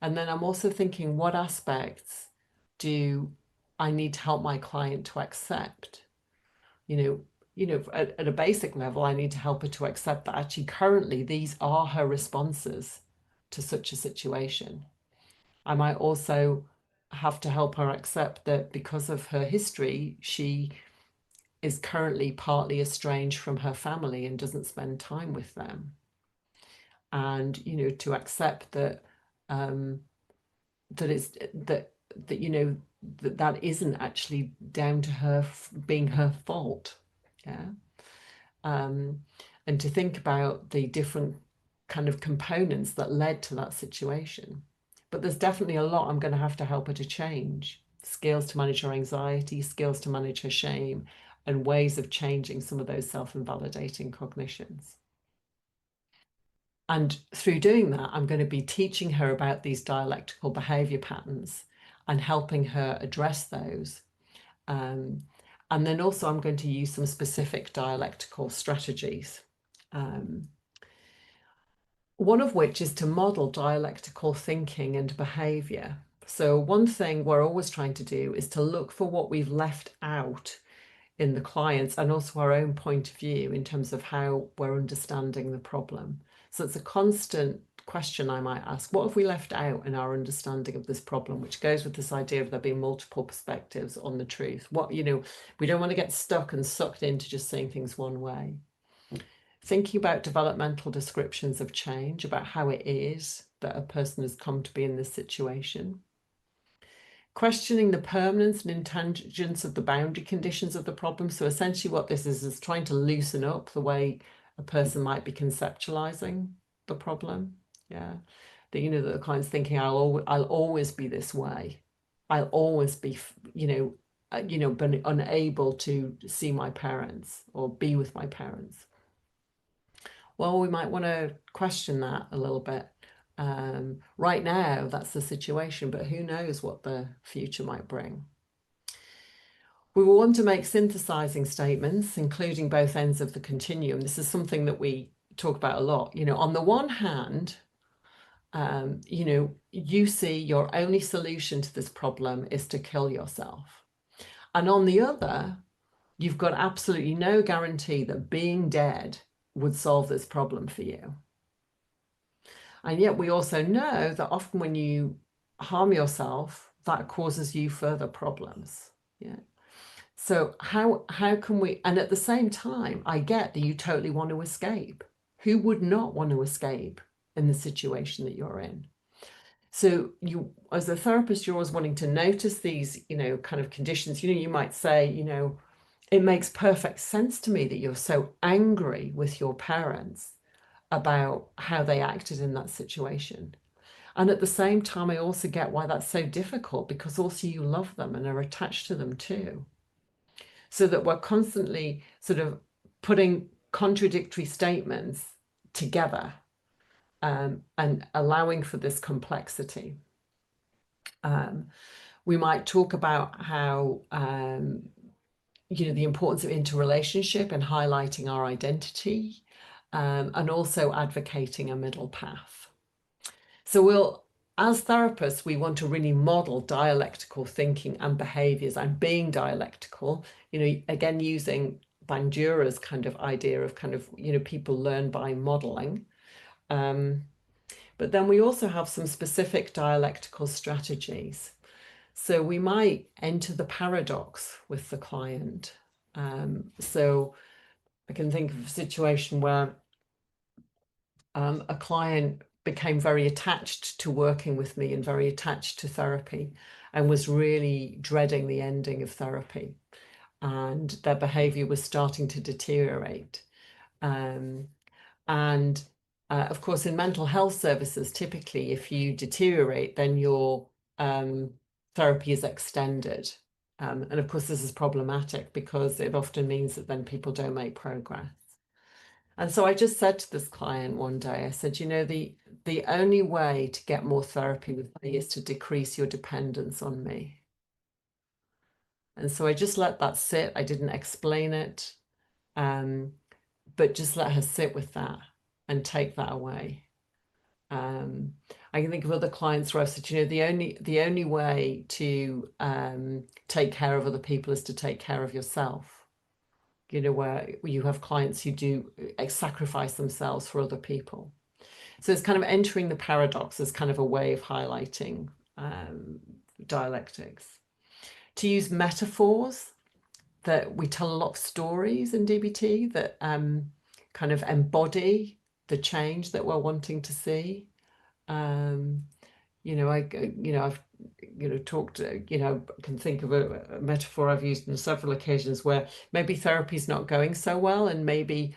And then I'm also thinking, what aspects do I need to help my client to accept? At a basic level, I need to help her to accept that actually currently these are her responses to such a situation. I might also have to help her accept that because of her history, she is currently partly estranged from her family and doesn't spend time with them. And, to accept that that isn't actually down to her being her fault. Yeah. And to think about the different kind of components that led to that situation. But there's definitely a lot I'm going to help her to change. Skills to manage her anxiety, skills to manage her shame, and ways of changing some of those self-invalidating cognitions. And through doing that, I'm going to be teaching her about these dialectical behavior patterns and helping her address those. And then also I'm going to use some specific dialectical strategies. One of which is to model dialectical thinking and behavior. So one thing we're always trying to do is to look for what we've left out in the clients and also our own point of view in terms of how we're understanding the problem. So it's a constant question I might ask: what have we left out in our understanding of this problem? Which goes with this idea of there being multiple perspectives on the truth. We don't want to get stuck and sucked into just seeing things one way. Thinking about developmental descriptions of change, about how it is that a person has come to be in this situation. Questioning the permanence and intelligence of the boundary conditions of the problem. So essentially what this is trying to loosen up the way a person might be conceptualizing the problem. Yeah. That, that the client's thinking, I'll always be this way. I'll always be, been unable to see my parents or be with my parents. Well, we might want to question that a little bit. Right now, that's the situation, but who knows what the future might bring. We will want to make synthesizing statements, including both ends of the continuum. This is something that we talk about a lot. On the one hand, you see your only solution to this problem is to kill yourself. And on the other, you've got absolutely no guarantee that being dead would solve this problem for you. And yet we also know that often when you harm yourself, that causes you further problems. Yeah. So how can we, and at the same time, I get that you totally want to escape. Who would not want to escape in the situation that you're in? So you, as a therapist, you're always wanting to notice these, kind of conditions. You might say, it makes perfect sense to me that you're so angry with your parents about how they acted in that situation. And at the same time, I also get why that's so difficult, because also you love them and are attached to them too. So that we're constantly sort of putting contradictory statements together, and allowing for this complexity. We might talk about how, the importance of interrelationship and highlighting our identity, and also advocating a middle path. So as therapists, we want to really model dialectical thinking and behaviors and being dialectical, again, using Bandura's kind of idea of people learn by modeling. But then we also have some specific dialectical strategies. So we might enter the paradox with the client. So I can think of a situation where a client became very attached to working with me and very attached to therapy, and was really dreading the ending of therapy, and their behavior was starting to deteriorate. Of course, in mental health services, typically, if you deteriorate, then your therapy is extended. And of course, this is problematic because it often means that then people don't make progress. And so I just said to this client one day, I said, the only way to get more therapy with me is to decrease your dependence on me. And so I just let that sit. I didn't explain it, but just let her sit with that and take that away. I can think of other clients where I've said, the only way to take care of other people is to take care of yourself. Where you have clients who do sacrifice themselves for other people. So it's kind of entering the paradox as kind of a way of highlighting dialectics. To use metaphors, that we tell a lot of stories in DBT that kind of embody the change that we're wanting to see. I've talked, can think of a metaphor I've used on several occasions where maybe therapy is not going so well, and maybe,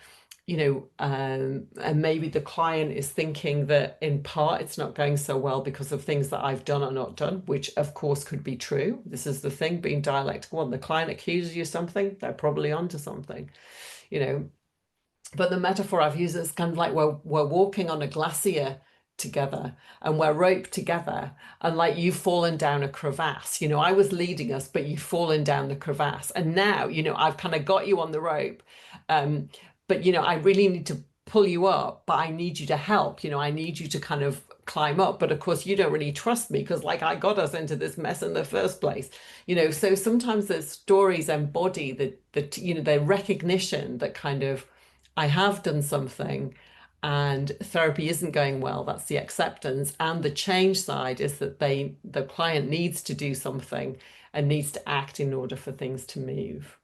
and maybe the client is thinking that in part it's not going so well because of things that I've done or not done, which of course could be true. This is the thing, being dialectical. When the client accuses you of something, they're probably onto something, But the metaphor I've used is kind of like we're walking on a glacier together, and we're roped together, and like you've fallen down a crevasse. I was leading us, but you've fallen down the crevasse, and now I've kind of got you on the rope, but I really need to pull you up, but I need you to help. I need you to kind of climb up, but of course you don't really trust me because like I got us into this mess in the first place. So sometimes the stories embody the recognition that kind of I have done something and therapy isn't going well. That's the acceptance. And the change side is that the client needs to do something and needs to act in order for things to move.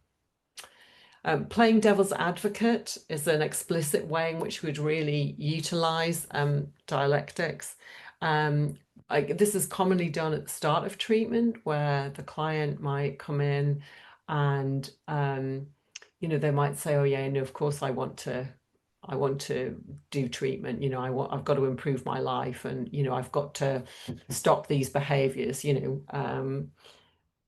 Playing devil's advocate is an explicit way in which we'd really utilize dialectics. This is commonly done at the start of treatment, where the client might come in and they might say, oh yeah, of course I want to do treatment. I've got to improve my life, and I've got to stop these behaviors.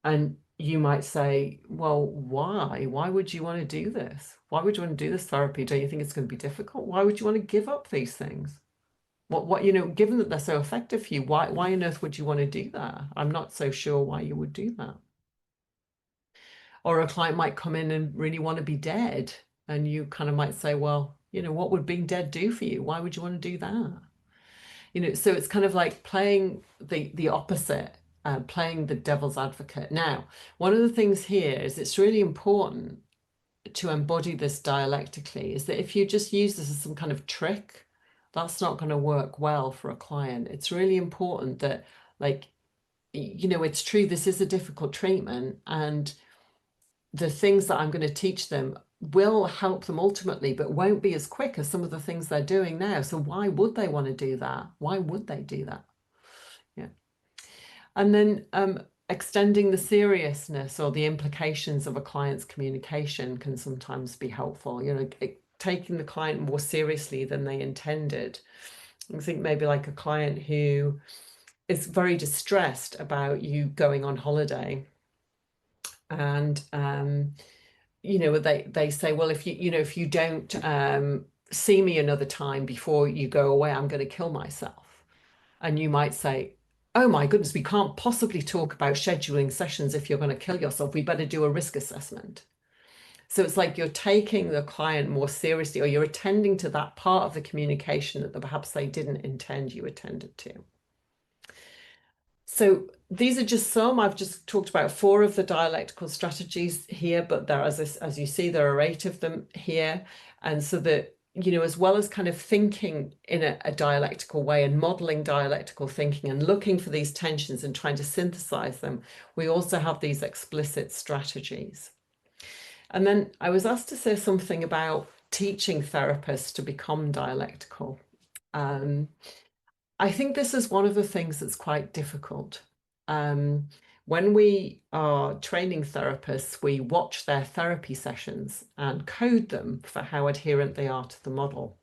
And you might say, well, why would you want to do this? Why would you want to do this therapy? Don't you think it's going to be difficult? Why would you want to give up these things? What given that they're so effective for you, why on earth would you want to do that? I'm not so sure why you would do that. Or a client might come in and really want to be dead, and you kind of might say, well, what would being dead do for you? Why would you want to do that? So it's kind of like playing the opposite, playing the devil's advocate. Now, one of the things here is it's really important to embody this dialectically, is that if you just use this as some kind of trick, that's not going to work well for a client. It's really important that, like, it's true, this is a difficult treatment, and the things that I'm going to teach them will help them ultimately, but won't be as quick as some of the things they're doing now. So why would they want to do that? Why would they do that? Yeah. And then extending the seriousness or the implications of a client's communication can sometimes be helpful. You know, taking the client more seriously than they intended. I think maybe like a client who is very distressed about you going on holiday, and you know, they say, well, if if you don't see me another time before you go away, I'm going to kill myself. And you might say, oh my goodness, we can't possibly talk about scheduling sessions if you're going to kill yourself. We better do a risk assessment. So it's like you're taking the client more seriously, or you're attending to that part of the communication that perhaps they didn't intend you attended to. So these are just some. I've just talked about 4 of the dialectical strategies here, but there, as you see, there are 8 of them here. And so that, you know, as well as kind of thinking in a dialectical way and modeling dialectical thinking and looking for these tensions and trying to synthesize them, we also have these explicit strategies. And then I was asked to say something about teaching therapists to become dialectical. I think this is one of the things that's quite difficult. When we are training therapists, we watch their therapy sessions and code them for how adherent they are to the model.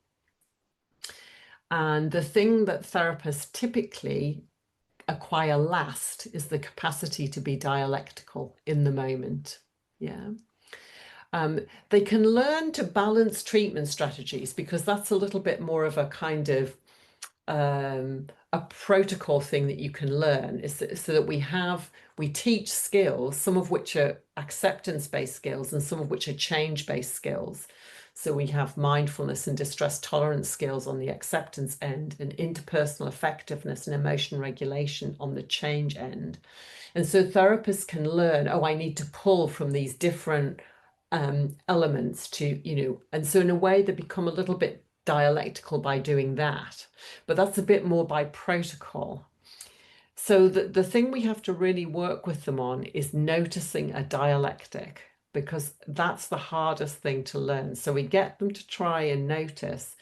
And the thing that therapists typically acquire last is the capacity to be dialectical in the moment. Yeah. They can learn to balance treatment strategies, because that's a little bit more of a kind of a protocol thing that you can learn, is that, so that we teach skills, some of which are acceptance-based skills and some of which are change-based skills. So we have mindfulness and distress tolerance skills on the acceptance end, and interpersonal effectiveness and emotion regulation on the change end. And so therapists can learn, oh, I need to pull from these different elements to, you know, and so in a way they become a little bit dialectical by doing that, but that's a bit more by protocol. So the thing we have to really work with them on is noticing a dialectic, because that's the hardest thing to learn. So we get them to try and notice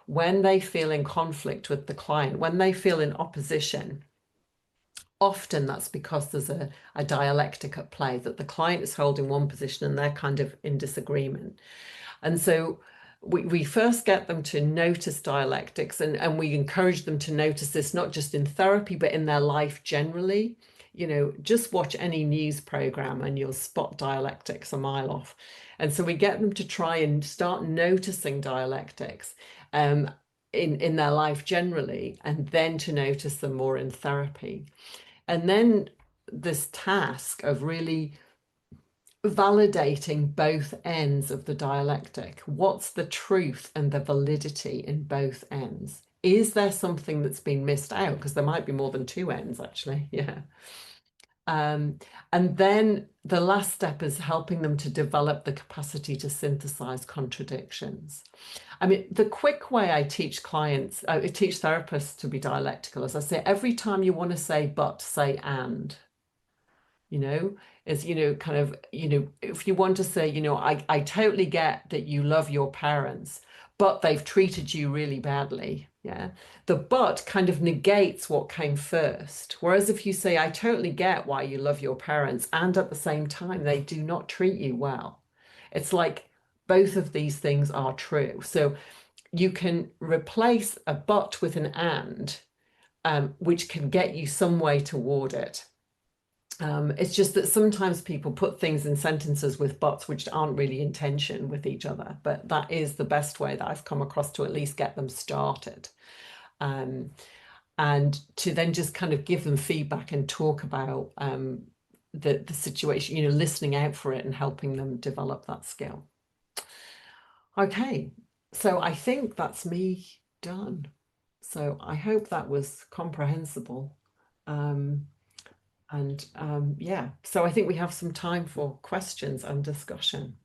when they feel in conflict with the client, when they feel in opposition. Often that's because there's a dialectic at play, that the client is holding one position and they're kind of in disagreement. And so we first get them to notice dialectics, and we encourage them to notice this not just in therapy, but in their life generally. You know, just watch any news program and you'll spot dialectics a mile off. And so we get them to try and start noticing dialectics in their life generally, and then to notice them more in therapy. And then this task of really validating both ends of the dialectic. What's the truth and the validity in both ends? Is there something that's been missed out? Because there might be more than 2 ends, actually. Yeah. And then the last step is helping them to develop the capacity to synthesize contradictions. I mean, the quick way I teach clients, I teach therapists to be dialectical, is I say, every time you want to say but, say and. You know, is, you know, kind of, you know, if you want to say, you know, I totally get that you love your parents, but they've treated you really badly. Yeah. The but kind of negates what came first. Whereas if you say, I totally get why you love your parents, and at the same time, they do not treat you well. It's like both of these things are true. So you can replace a but with an and, which can get you some way toward it. It's just that sometimes people put things in sentences with buts which aren't really in tension with each other, but that is the best way that I've come across to at least get them started. And to then just kind of give them feedback and talk about the situation, you know, listening out for it and helping them develop that skill. Okay, so I think that's me done. So I hope that was comprehensible. Yeah, so I think we have some time for questions and discussion.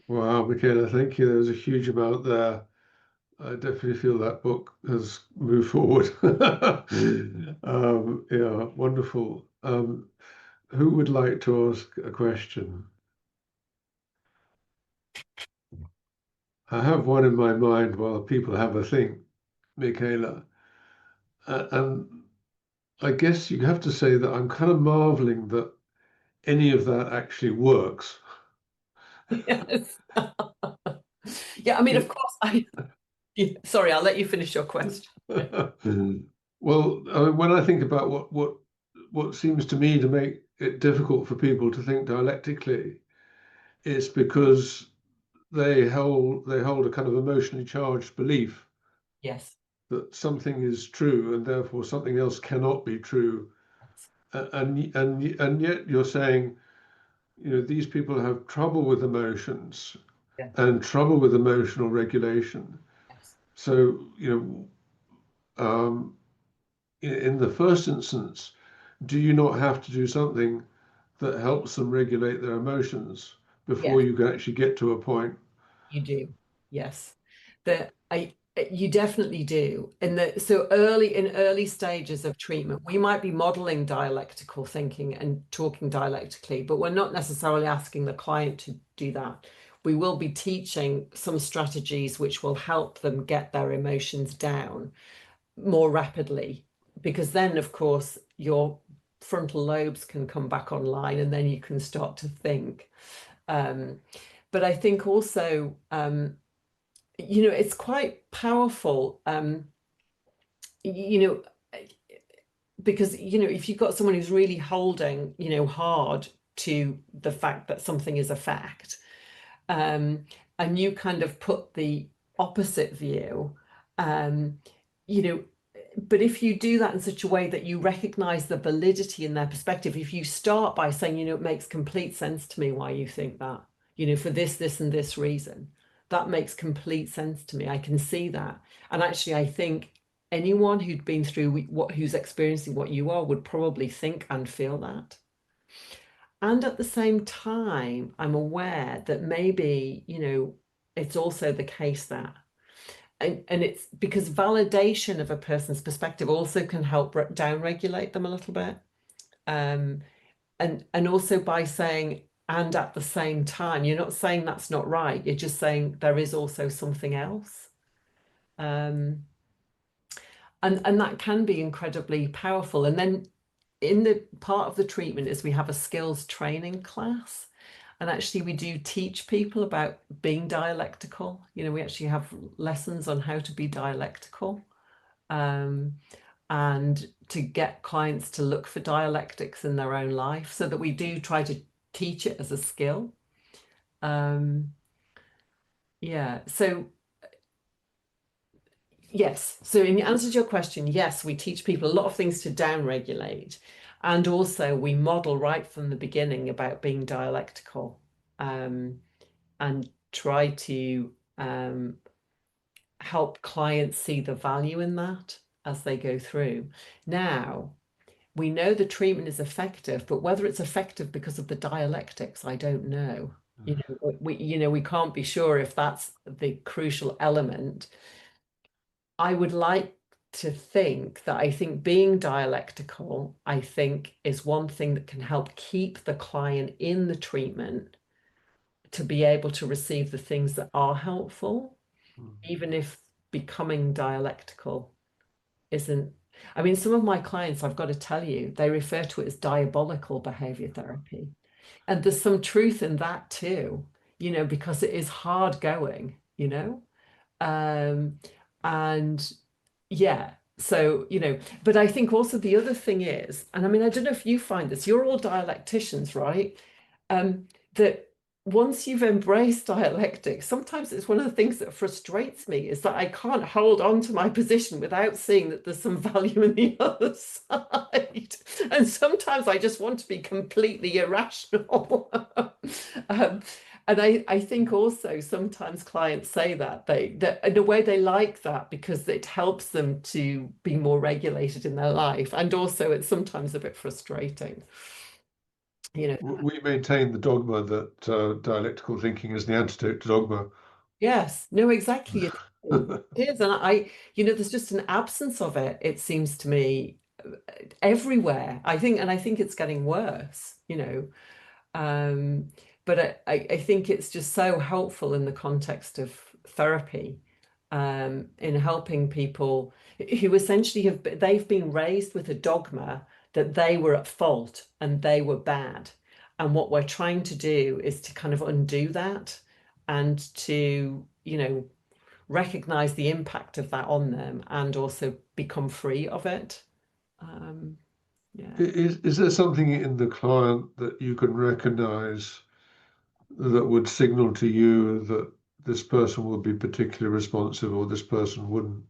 Wow, Michaela, thank you. There was a huge amount there. I definitely feel that book has moved forward. Yeah, wonderful. Who would like to ask a question? I have one in my mind while people have a think, Michaela. And I guess you have to say that I'm kind of marveling that any of that actually works. Yes. Yeah, I mean, of course, sorry, I'll let you finish your question. Well, I mean, when I think about what seems to me to make it difficult for people to think dialectically, it's because they hold a kind of emotionally charged belief Yes. that something is true and therefore something else cannot be true. And yet you're saying, these people have trouble with emotions Yeah. and trouble with emotional regulation. Yes. So, in the first instance, do you not have to do something that helps them regulate their emotions before Yes, you can actually get to a point? you do. Yes. You definitely do. In early stages of treatment, we might be modeling dialectical thinking and talking dialectically, but we're not necessarily asking the client to do that. We will be teaching some strategies which will help them get their emotions down more rapidly, because then, of course, your frontal lobes can come back online and then you can start to think. But I think also, it's quite powerful, because, if you've got someone who's really holding, hard to the fact that something is a fact, and you kind of put the opposite view, um, you know, but if you do that in such a way that you recognize the validity in their perspective, if you start by saying, it makes complete sense to me why you think that, for this, and this reason, that makes complete sense to me. I can see that. And actually, I think anyone who'd been through who's experiencing what you are would probably think and feel that. And at the same time, I'm aware that maybe, it's also the case that, and it's because validation of a person's perspective also can help down-regulate them a little bit. And also by saying, and at the same time, you're not saying that's not right, you're just saying there is also something else. And that can be incredibly powerful. And then in the part of the treatment is we have a skills training class. And actually, we do teach people about being dialectical. We actually have lessons on how to be dialectical, and to get clients to look for dialectics in their own life, so that we do try to teach it as a skill. Yeah. So yes. So in answer to your question, yes, we teach people a lot of things to downregulate. And also we model right from the beginning about being dialectical, and try to help clients see the value in that as they go through. Now, we know the treatment is effective, but whether it's effective because of the dialectics, I don't know. We can't be sure if that's the crucial element. I would like to think that I think being dialectical, I think, is one thing that can help keep the client in the treatment to be able to receive the things that are helpful, even if becoming dialectical isn't. I mean, some of my clients, I've got to tell you, they refer to it as diabolical behavior therapy. And there's some truth in that too, because it is hard going, and yeah. So, but I think also the other thing is, and I mean, I don't know if you find this, you're all dialecticians, right? That once you've embraced dialectics, sometimes it's one of the things that frustrates me is that I can't hold on to my position without seeing that there's some value in the other side. And sometimes I just want to be completely irrational. And I think also sometimes clients say that in a way they like that because it helps them to be more regulated in their life. And also it's sometimes a bit frustrating. We maintain the dogma that dialectical thinking is the antidote to dogma. Yes, no, exactly. It is. And there's just an absence of it, it seems to me, everywhere. I think it's getting worse, but I think it's just so helpful in the context of therapy. in helping people who essentially they've been raised with a dogma that they were at fault and they were bad. And what we're trying to do is to kind of undo that and to, recognize the impact of that on them and also become free of it. Yeah. Is there something in the client that you can recognize that would signal to you that this person would be particularly responsive or this person wouldn't?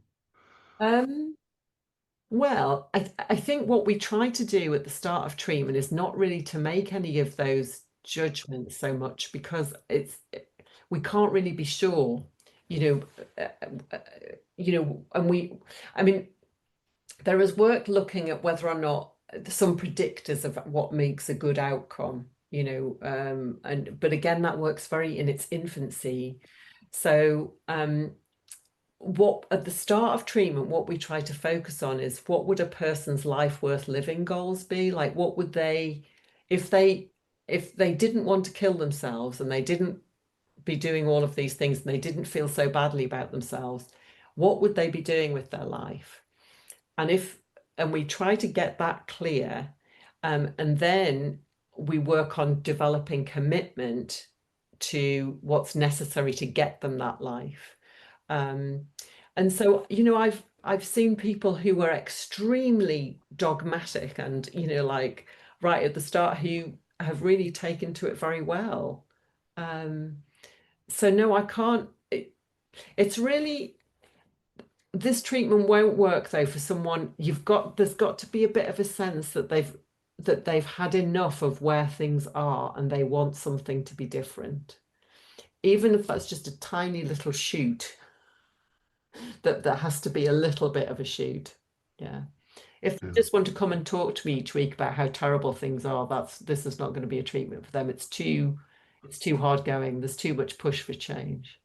Well, I think what we try to do at the start of treatment is not really to make any of those judgments so much because we can't really be sure, I mean, there is work looking at whether or not some predictors of what makes a good outcome, but again, that works very in its infancy. So, what at the start of treatment, what we try to focus on is what would a person's life worth living goals be? Like, what would they, if they didn't want to kill themselves and they didn't be doing all of these things and they didn't feel so badly about themselves, what would they be doing with their life? And we try to get that clear, and then we work on developing commitment to what's necessary to get them that life. And so, I've seen people who were extremely dogmatic and, like right at the start, who have really taken to it very well. So no, I can't. It's really, this treatment won't work though for someone. There's got to be a bit of a sense that they've had enough of where things are and they want something to be different, even if that's just a tiny little shoot. That has to be a little bit of a shoot. Yeah. If they just want to come and talk to me each week about how terrible things are, this is not going to be a treatment for them. It's too hard going. There's too much push for change.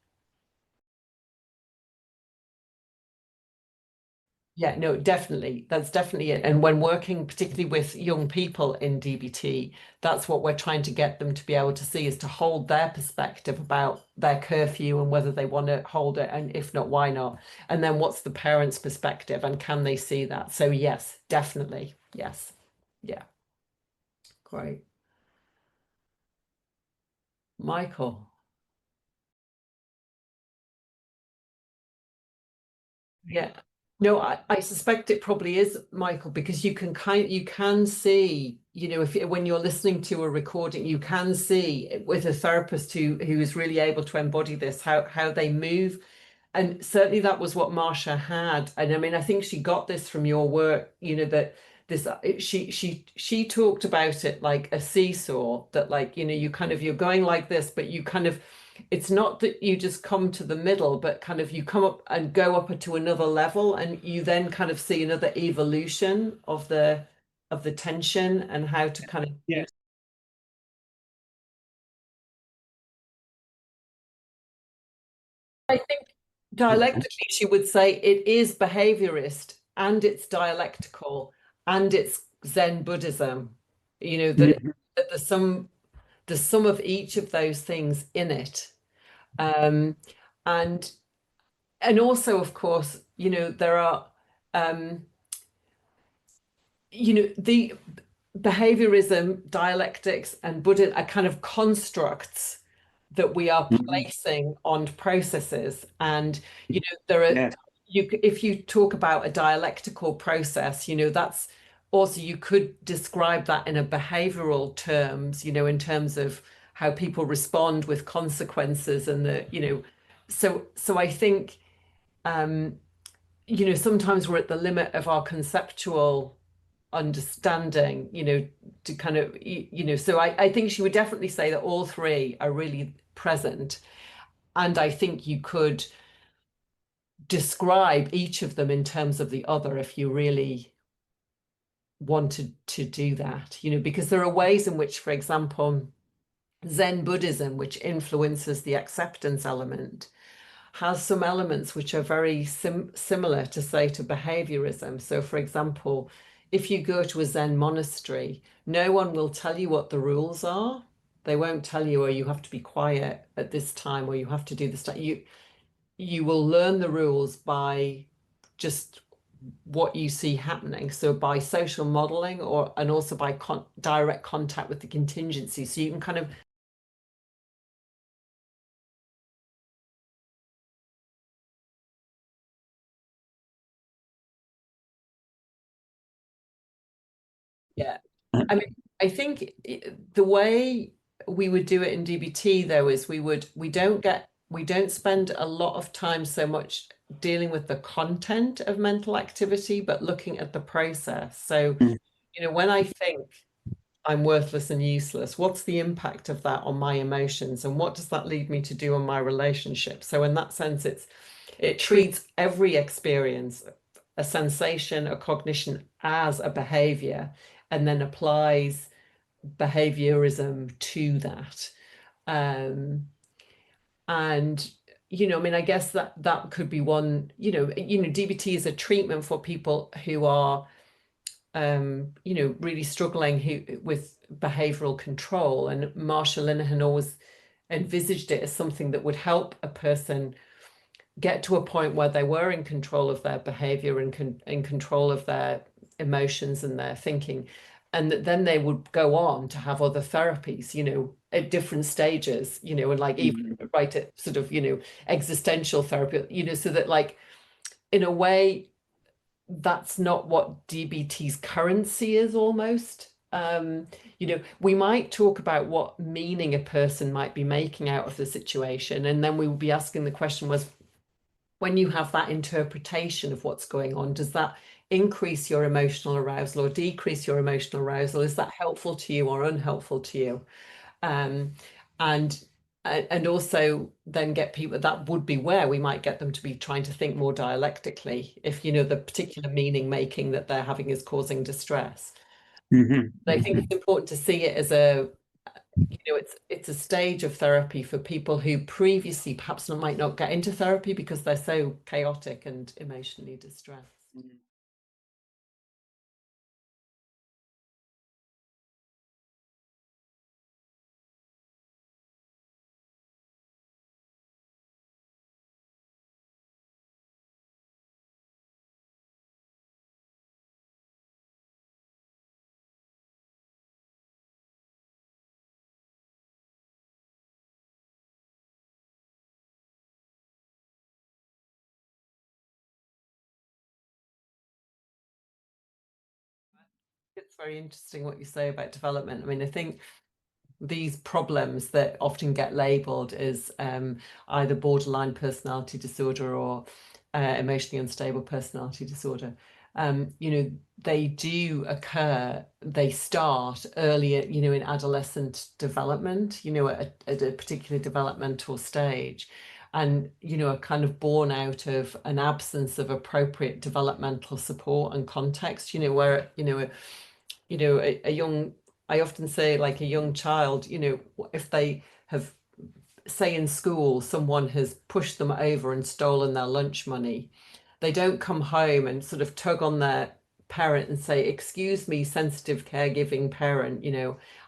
Yeah, no, definitely. That's definitely it. And when working particularly with young people in DBT, that's what we're trying to get them to be able to see, is to hold their perspective about their curfew and whether they want to hold it, and if not, why not? And then what's the parents' perspective and can they see that? So yes, definitely. Yes. Yeah. Great. Michael. Yeah. No, I suspect it probably is, Michael, because you can see, if when you're listening to a recording, you can see with a therapist who is really able to embody this, how they move. And certainly that was what Marsha had. And I mean, I think she got this from your work, that this she talked about it like a seesaw, that like, you're going like this, but you kind of, it's not that you just come to the middle, but kind of you come up and go up to another level, and you then kind of see another evolution of the tension and how to kind of. Yeah. I think dialectically she would say it is behaviorist and it's dialectical and it's Zen Buddhism, that there's some of each of those things in it. And also, of course, there are, the behaviorism, dialectics, and Buddha are kind of constructs that we are placing on processes. And, there are, if you talk about a dialectical process, that's also, you could describe that in a behavioral terms, in terms of how people respond with consequences and so I think, sometimes we're at the limit of our conceptual understanding, to kind of, so I think she would definitely say that all three are really present. And I think you could describe each of them in terms of the other if you really wanted to do that, because there are ways in which, for example, Zen Buddhism, which influences the acceptance element, has some elements which are very similar to, say, to behaviorism. So, for example, if you go to a Zen monastery, no one will tell you what the rules are. They won't tell you, oh, you have to be quiet at this time, or you have to do this. you will learn the rules by just what you see happening. So by social modeling, and also by direct contact with the contingency. So you can kind of yeah. I mean, I think the way we would do it in DBT though is we don't spend a lot of time so much dealing with the content of mental activity, but looking at the process. So, when I think I'm worthless and useless, what's the impact of that on my emotions, and what does that lead me to do on my relationship? So in that sense, it treats every experience, a sensation, a cognition, as a behavior, and then applies behaviorism to that. And I mean, I guess that could be one. DBT is a treatment for people who are really struggling with behavioral control. And Marsha Linehan always envisaged it as something that would help a person get to a point where they were in control of their behavior and in control of their emotions and their thinking. And that then they would go on to have other therapies, at different stages, and like even right at sort of, existential therapy, so that like, in a way, that's not what DBT's currency is almost. We might talk about what meaning a person might be making out of the situation. And then we will be asking the question was, when you have that interpretation of what's going on, does that increase your emotional arousal or decrease your emotional arousal? Is that helpful to you or unhelpful to you? And also then get people, that would be where we might get them to be trying to think more dialectically if the particular meaning making that they're having is causing distress. I think it's important to see it as it's a stage of therapy for people who previously perhaps might not get into therapy because they're so chaotic and emotionally distressed. It's very interesting what you say about development. I mean, I think these problems that often get labeled as either borderline personality disorder or emotionally unstable personality disorder, they do occur, they start earlier, in adolescent development, at a particular developmental stage, and, are kind of born out of an absence of appropriate developmental support and context, where, a young, I often say, like a young child, if they have, say in school, someone has pushed them over and stolen their lunch money, they don't come home and sort of tug on their parent and say, excuse me, sensitive caregiving parent,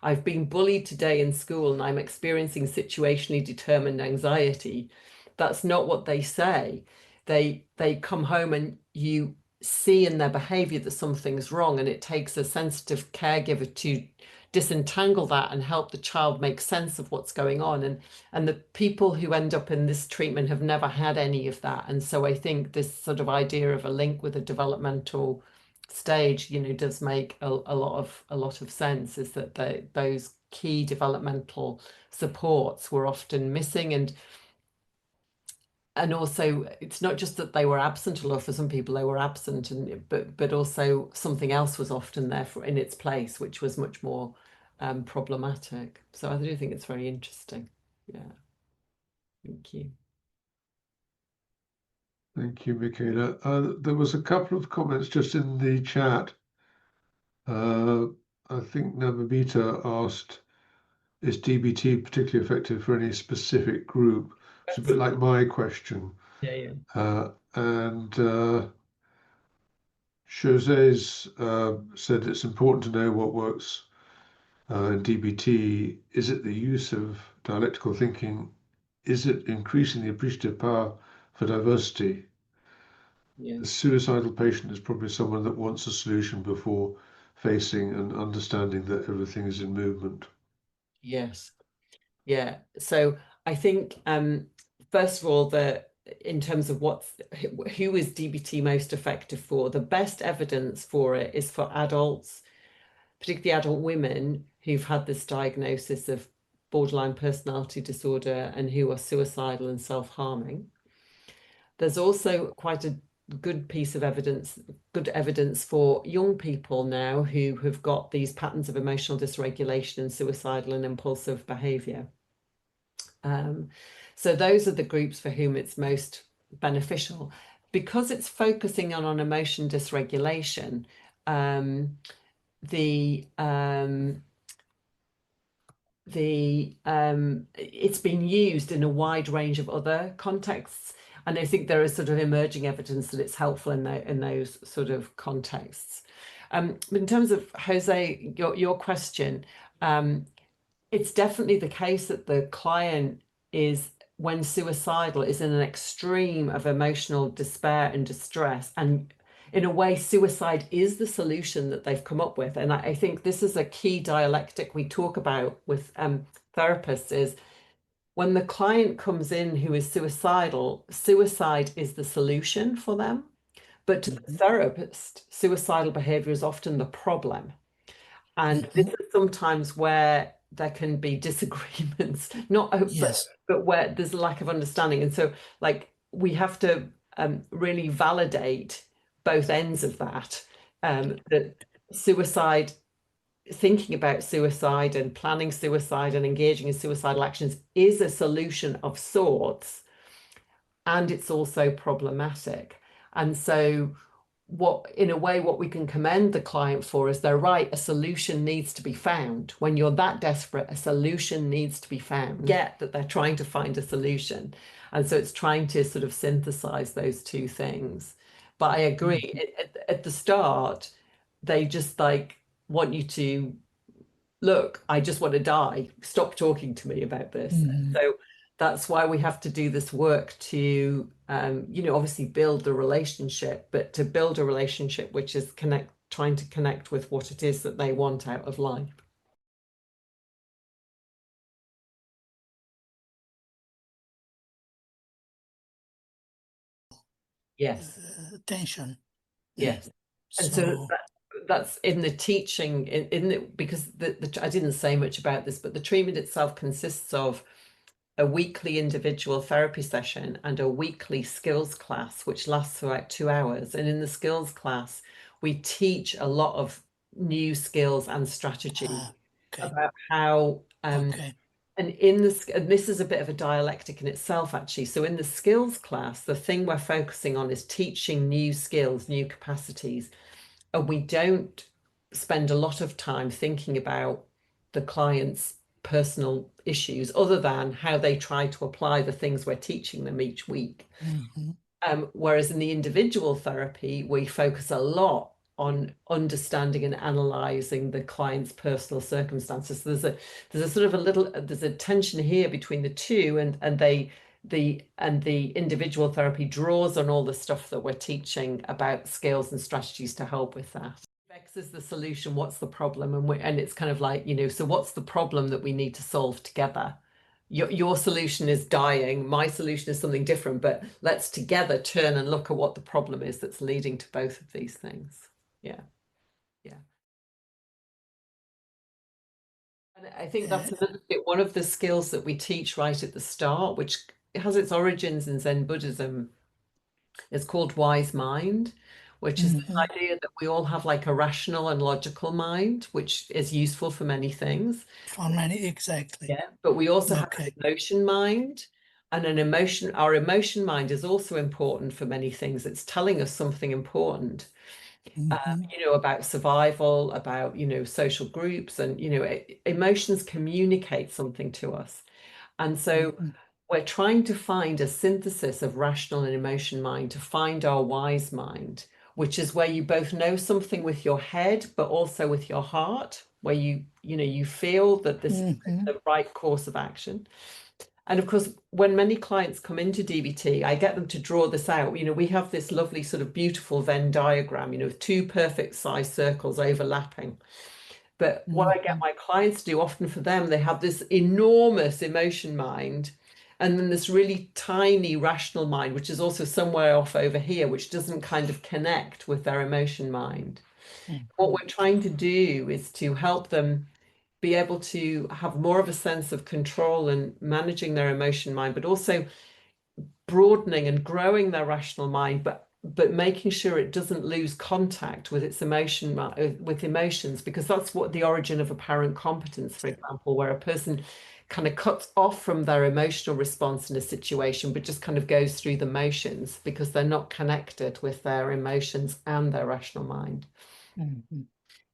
I've been bullied today in school and I'm experiencing situationally determined anxiety. That's not what they say. They come home and you see in their behavior that something's wrong, and it takes a sensitive caregiver to disentangle that and help the child make sense of what's going on. And the people who end up in this treatment have never had any of that. And so I think this sort of idea of a link with a developmental stage, does make a lot of sense, is that those key developmental supports were often missing. And also, it's not just that they were absent, although for some people they were absent, but also something else was often there in its place, which was much more problematic. So I do think it's very interesting. Yeah. Thank you. Thank you, Michaela. There was a couple of comments just in the chat. I think Navabita asked, is DBT particularly effective for any specific group? It's a bit like my question. Yeah. And José's said it's important to know what works in DBT. Is it the use of dialectical thinking? Is it increasing the appreciative power for diversity. Yeah. The suicidal patient is probably someone that wants a solution before facing and understanding that everything is in movement. Yes. Yeah. So I think first of all, in terms of who is DBT most effective for, the best evidence for it is for adults, particularly adult women who've had this diagnosis of borderline personality disorder and who are suicidal and self-harming. There's also quite a good piece of evidence, good evidence for young people now who have got these patterns of emotional dysregulation and suicidal and impulsive behavior. So those are the groups for whom it's most beneficial. Because it's focusing on emotion dysregulation, it's been used in a wide range of other contexts, and I think there is sort of emerging evidence that it's helpful in those sort of contexts. But in terms of Jose, your question, it's definitely the case that the client is, when suicidal, is in an extreme of emotional despair and distress, and in a way suicide is the solution that they've come up with. And I think this is a key dialectic we talk about with therapists, is when the client comes in who is suicidal, suicide is the solution for them, but to the therapist, suicidal behavior is often the problem. And this is sometimes where there can be disagreements, but where there's a lack of understanding. And so, like, we have to really validate both ends of that, that suicide, thinking about suicide and planning suicide and engaging in suicidal actions is a solution of sorts, and it's also problematic. And so in a way, what we can commend the client for is they're right, a solution needs to be found. When you're that desperate, a solution needs to be found. Get that they're trying to find a solution. And so it's trying to sort of synthesize those two things. But I agree, at the start, they just like want you to, look, I just want to die. Stop talking to me about this. So that's why we have to do this work to, obviously build the relationship, but to build a relationship which is trying to connect with what it is that they want out of life. Yes. Tension. Yes. And so that's in the teaching, because I didn't say much about this, but the treatment itself consists of a weekly individual therapy session and a weekly skills class, which lasts for about 2 hours. And in the skills class, we teach a lot of new skills and strategies about how, and this is a bit of a dialectic in itself, actually. So in the skills class, the thing we're focusing on is teaching new skills, new capacities. And we don't spend a lot of time thinking about the client's personal issues other than how they try to apply the things we're teaching them each week. Whereas in the individual therapy, we focus a lot on understanding and analyzing the client's personal circumstances. So there's a sort of there's a tension here between the two, and the individual therapy draws on all the stuff that we're teaching about skills and strategies to help with that. X is the solution, what's the problem? And it's kind of like, so what's the problem that we need to solve together? Your solution is dying, my solution is something different, but let's together turn and look at what the problem is that's leading to both of these things. Yeah. And I think that's one of the skills that we teach right at the start, which has its origins in Zen Buddhism. It's called wise mind, which is the idea that we all have like a rational and logical mind, which is useful for many things. Exactly. Yeah, but we also have an emotion mind, and our emotion mind is also important for many things. It's telling us something important. About survival, about, social groups, and, emotions communicate something to us. And so we're trying to find a synthesis of rational and emotion mind to find our wise mind, which is where you both know something with your head, but also with your heart, where you feel that this is the right course of action. And of course, when many clients come into DBT, I get them to draw this out. We have this lovely sort of beautiful Venn diagram, with two perfect size circles overlapping. But what I get my clients to do, often for them, they have this enormous emotion mind, and then this really tiny rational mind, which is also somewhere off over here, which doesn't kind of connect with their emotion mind. What we're trying to do is to help them be able to have more of a sense of control and managing their emotion mind, but also broadening and growing their rational mind, but making sure it doesn't lose contact with its emotions, because that's what the origin of apparent competence, for example, where a person kind of cuts off from their emotional response in a situation, but just kind of goes through the motions because they're not connected with their emotions and their rational mind.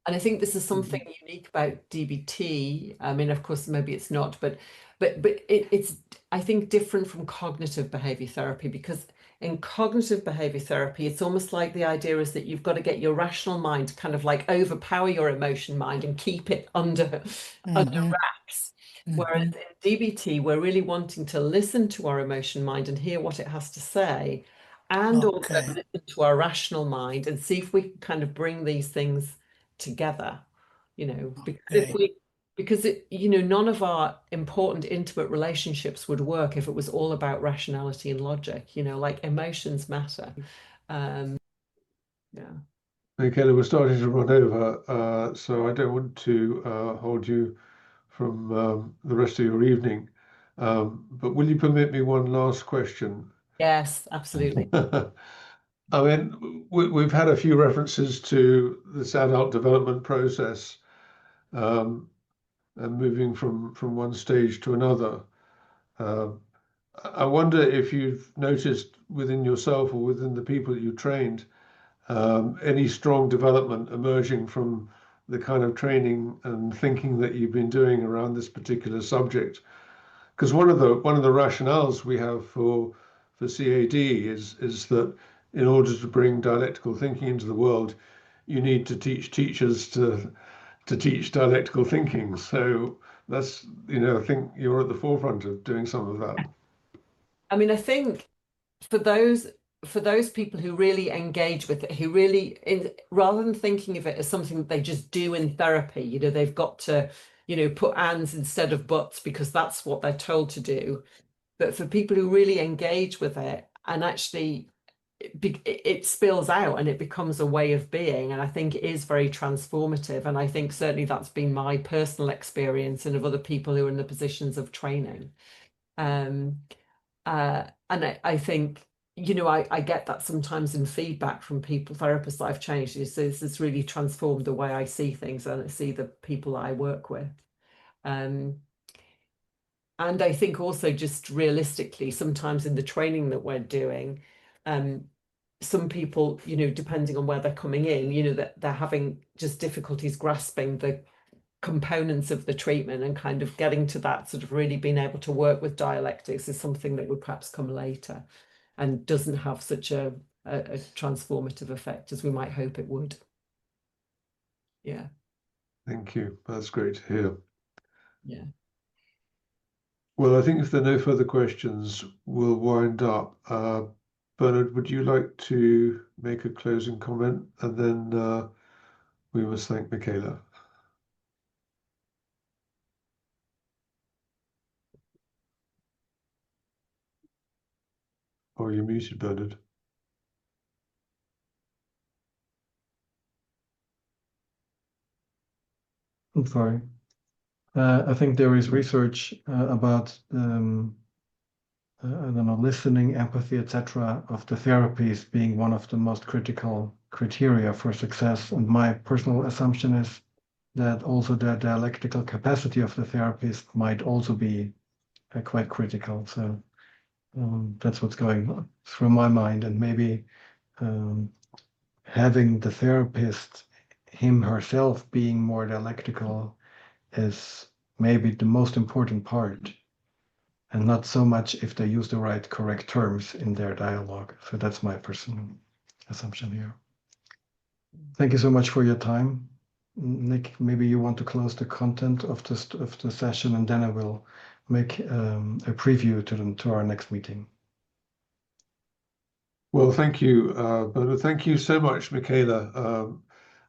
And I think this is something unique about DBT. I mean, of course, maybe it's not, but it's, I think, different from cognitive behavior therapy, because in cognitive behavior therapy, it's almost like the idea is that you've got to get your rational mind to kind of like overpower your emotion mind and keep it under wraps. Whereas in DBT, we're really wanting to listen to our emotion mind and hear what it has to say, and also listen to our rational mind and see if we can kind of bring these things together, because none of our important intimate relationships would work if it was all about rationality and logic. Like, emotions matter. Yeah. Michaela, we're starting to run over, so I don't want to hold you from the rest of your evening. But will you permit me one last question? Yes, absolutely. I mean, we've had a few references to this adult development process, and moving from one stage to another. I wonder if you've noticed within yourself or within the people that you trained, any strong development emerging from the kind of training and thinking that you've been doing around this particular subject. Because one of the rationales we have for CAD is that in order to bring dialectical thinking into the world, you need to teach teachers to teach dialectical thinking. So that's, I think you're at the forefront of doing some of that. I mean, I think for those people who really engage with it, who really, rather than thinking of it as something that they just do in therapy, they've got to, put ands instead of buts because that's what they're told to do. But for people who really engage with it and actually it spills out and it becomes a way of being, and I think it is very transformative. And I think certainly that's been my personal experience and of other people who are in the positions of training. And I think, I get that sometimes in feedback from people, therapists that I've changed. It's really transformed the way I see things and I see the people that I work with. And I think also, just realistically, sometimes in the training that we're doing, some people, depending on where they're coming in, that they're having just difficulties grasping the components of the treatment, and kind of getting to that sort of really being able to work with dialectics is something that would perhaps come later and doesn't have such a transformative effect as we might hope it would. Yeah. Thank you. That's great to hear. Yeah. Well, I think if there are no further questions, we'll wind up. Bernard, would you like to make a closing comment? And then we must thank Michaela. Oh, you're muted, Bernard. I'm sorry. I think there is research about I don't know, listening, empathy, etc., of the therapies being one of the most critical criteria for success. And my personal assumption is that also the dialectical capacity of the therapist might also be quite critical. So that's what's going through my mind. And maybe having the therapist, him herself, being more dialectical is maybe the most important part, and not so much if they use the right, correct terms in their dialogue. So that's my personal assumption here. Thank you so much for your time. Nick, maybe you want to close the content of the session, and then I will make a preview to our next meeting. Well, thank you, Bernard. Thank you so much, Michaela.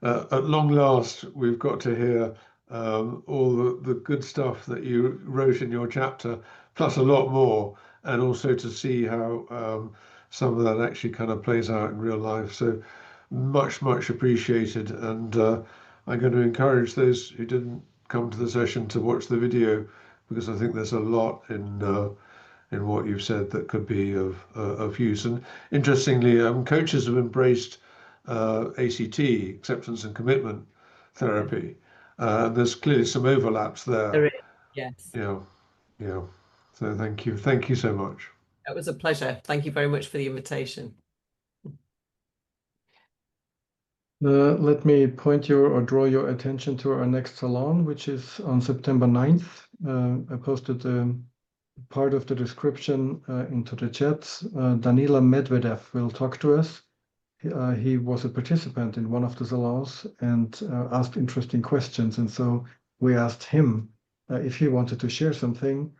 At long last, we've got to hear all the good stuff that you wrote in your chapter, plus a lot more, and also to see how some of that actually kind of plays out in real life. So much, much appreciated. And I'm going to encourage those who didn't come to the session to watch the video, because I think there's a lot in what you've said that could be of use. And interestingly, coaches have embraced ACT, acceptance and commitment therapy. There's clearly some overlaps there. There is, yes. Yeah, yeah. So thank you so much. It was a pleasure. Thank you very much for the invitation. Let me point your or draw your attention to our next salon, which is on September 9th. I posted part of the description into the chat. Danila Medvedev will talk to us. He was a participant in one of the salons and asked interesting questions. And so we asked him if he wanted to share something.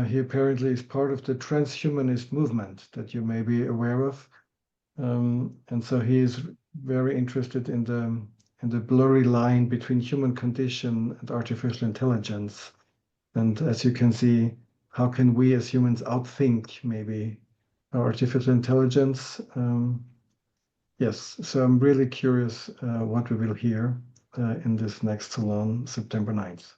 He apparently is part of the transhumanist movement that you may be aware of. And so he is very interested in the blurry line between human condition and artificial intelligence. And as you can see, how can we as humans outthink maybe artificial intelligence? Yes, so I'm really curious what we will hear in this next salon, September 9th.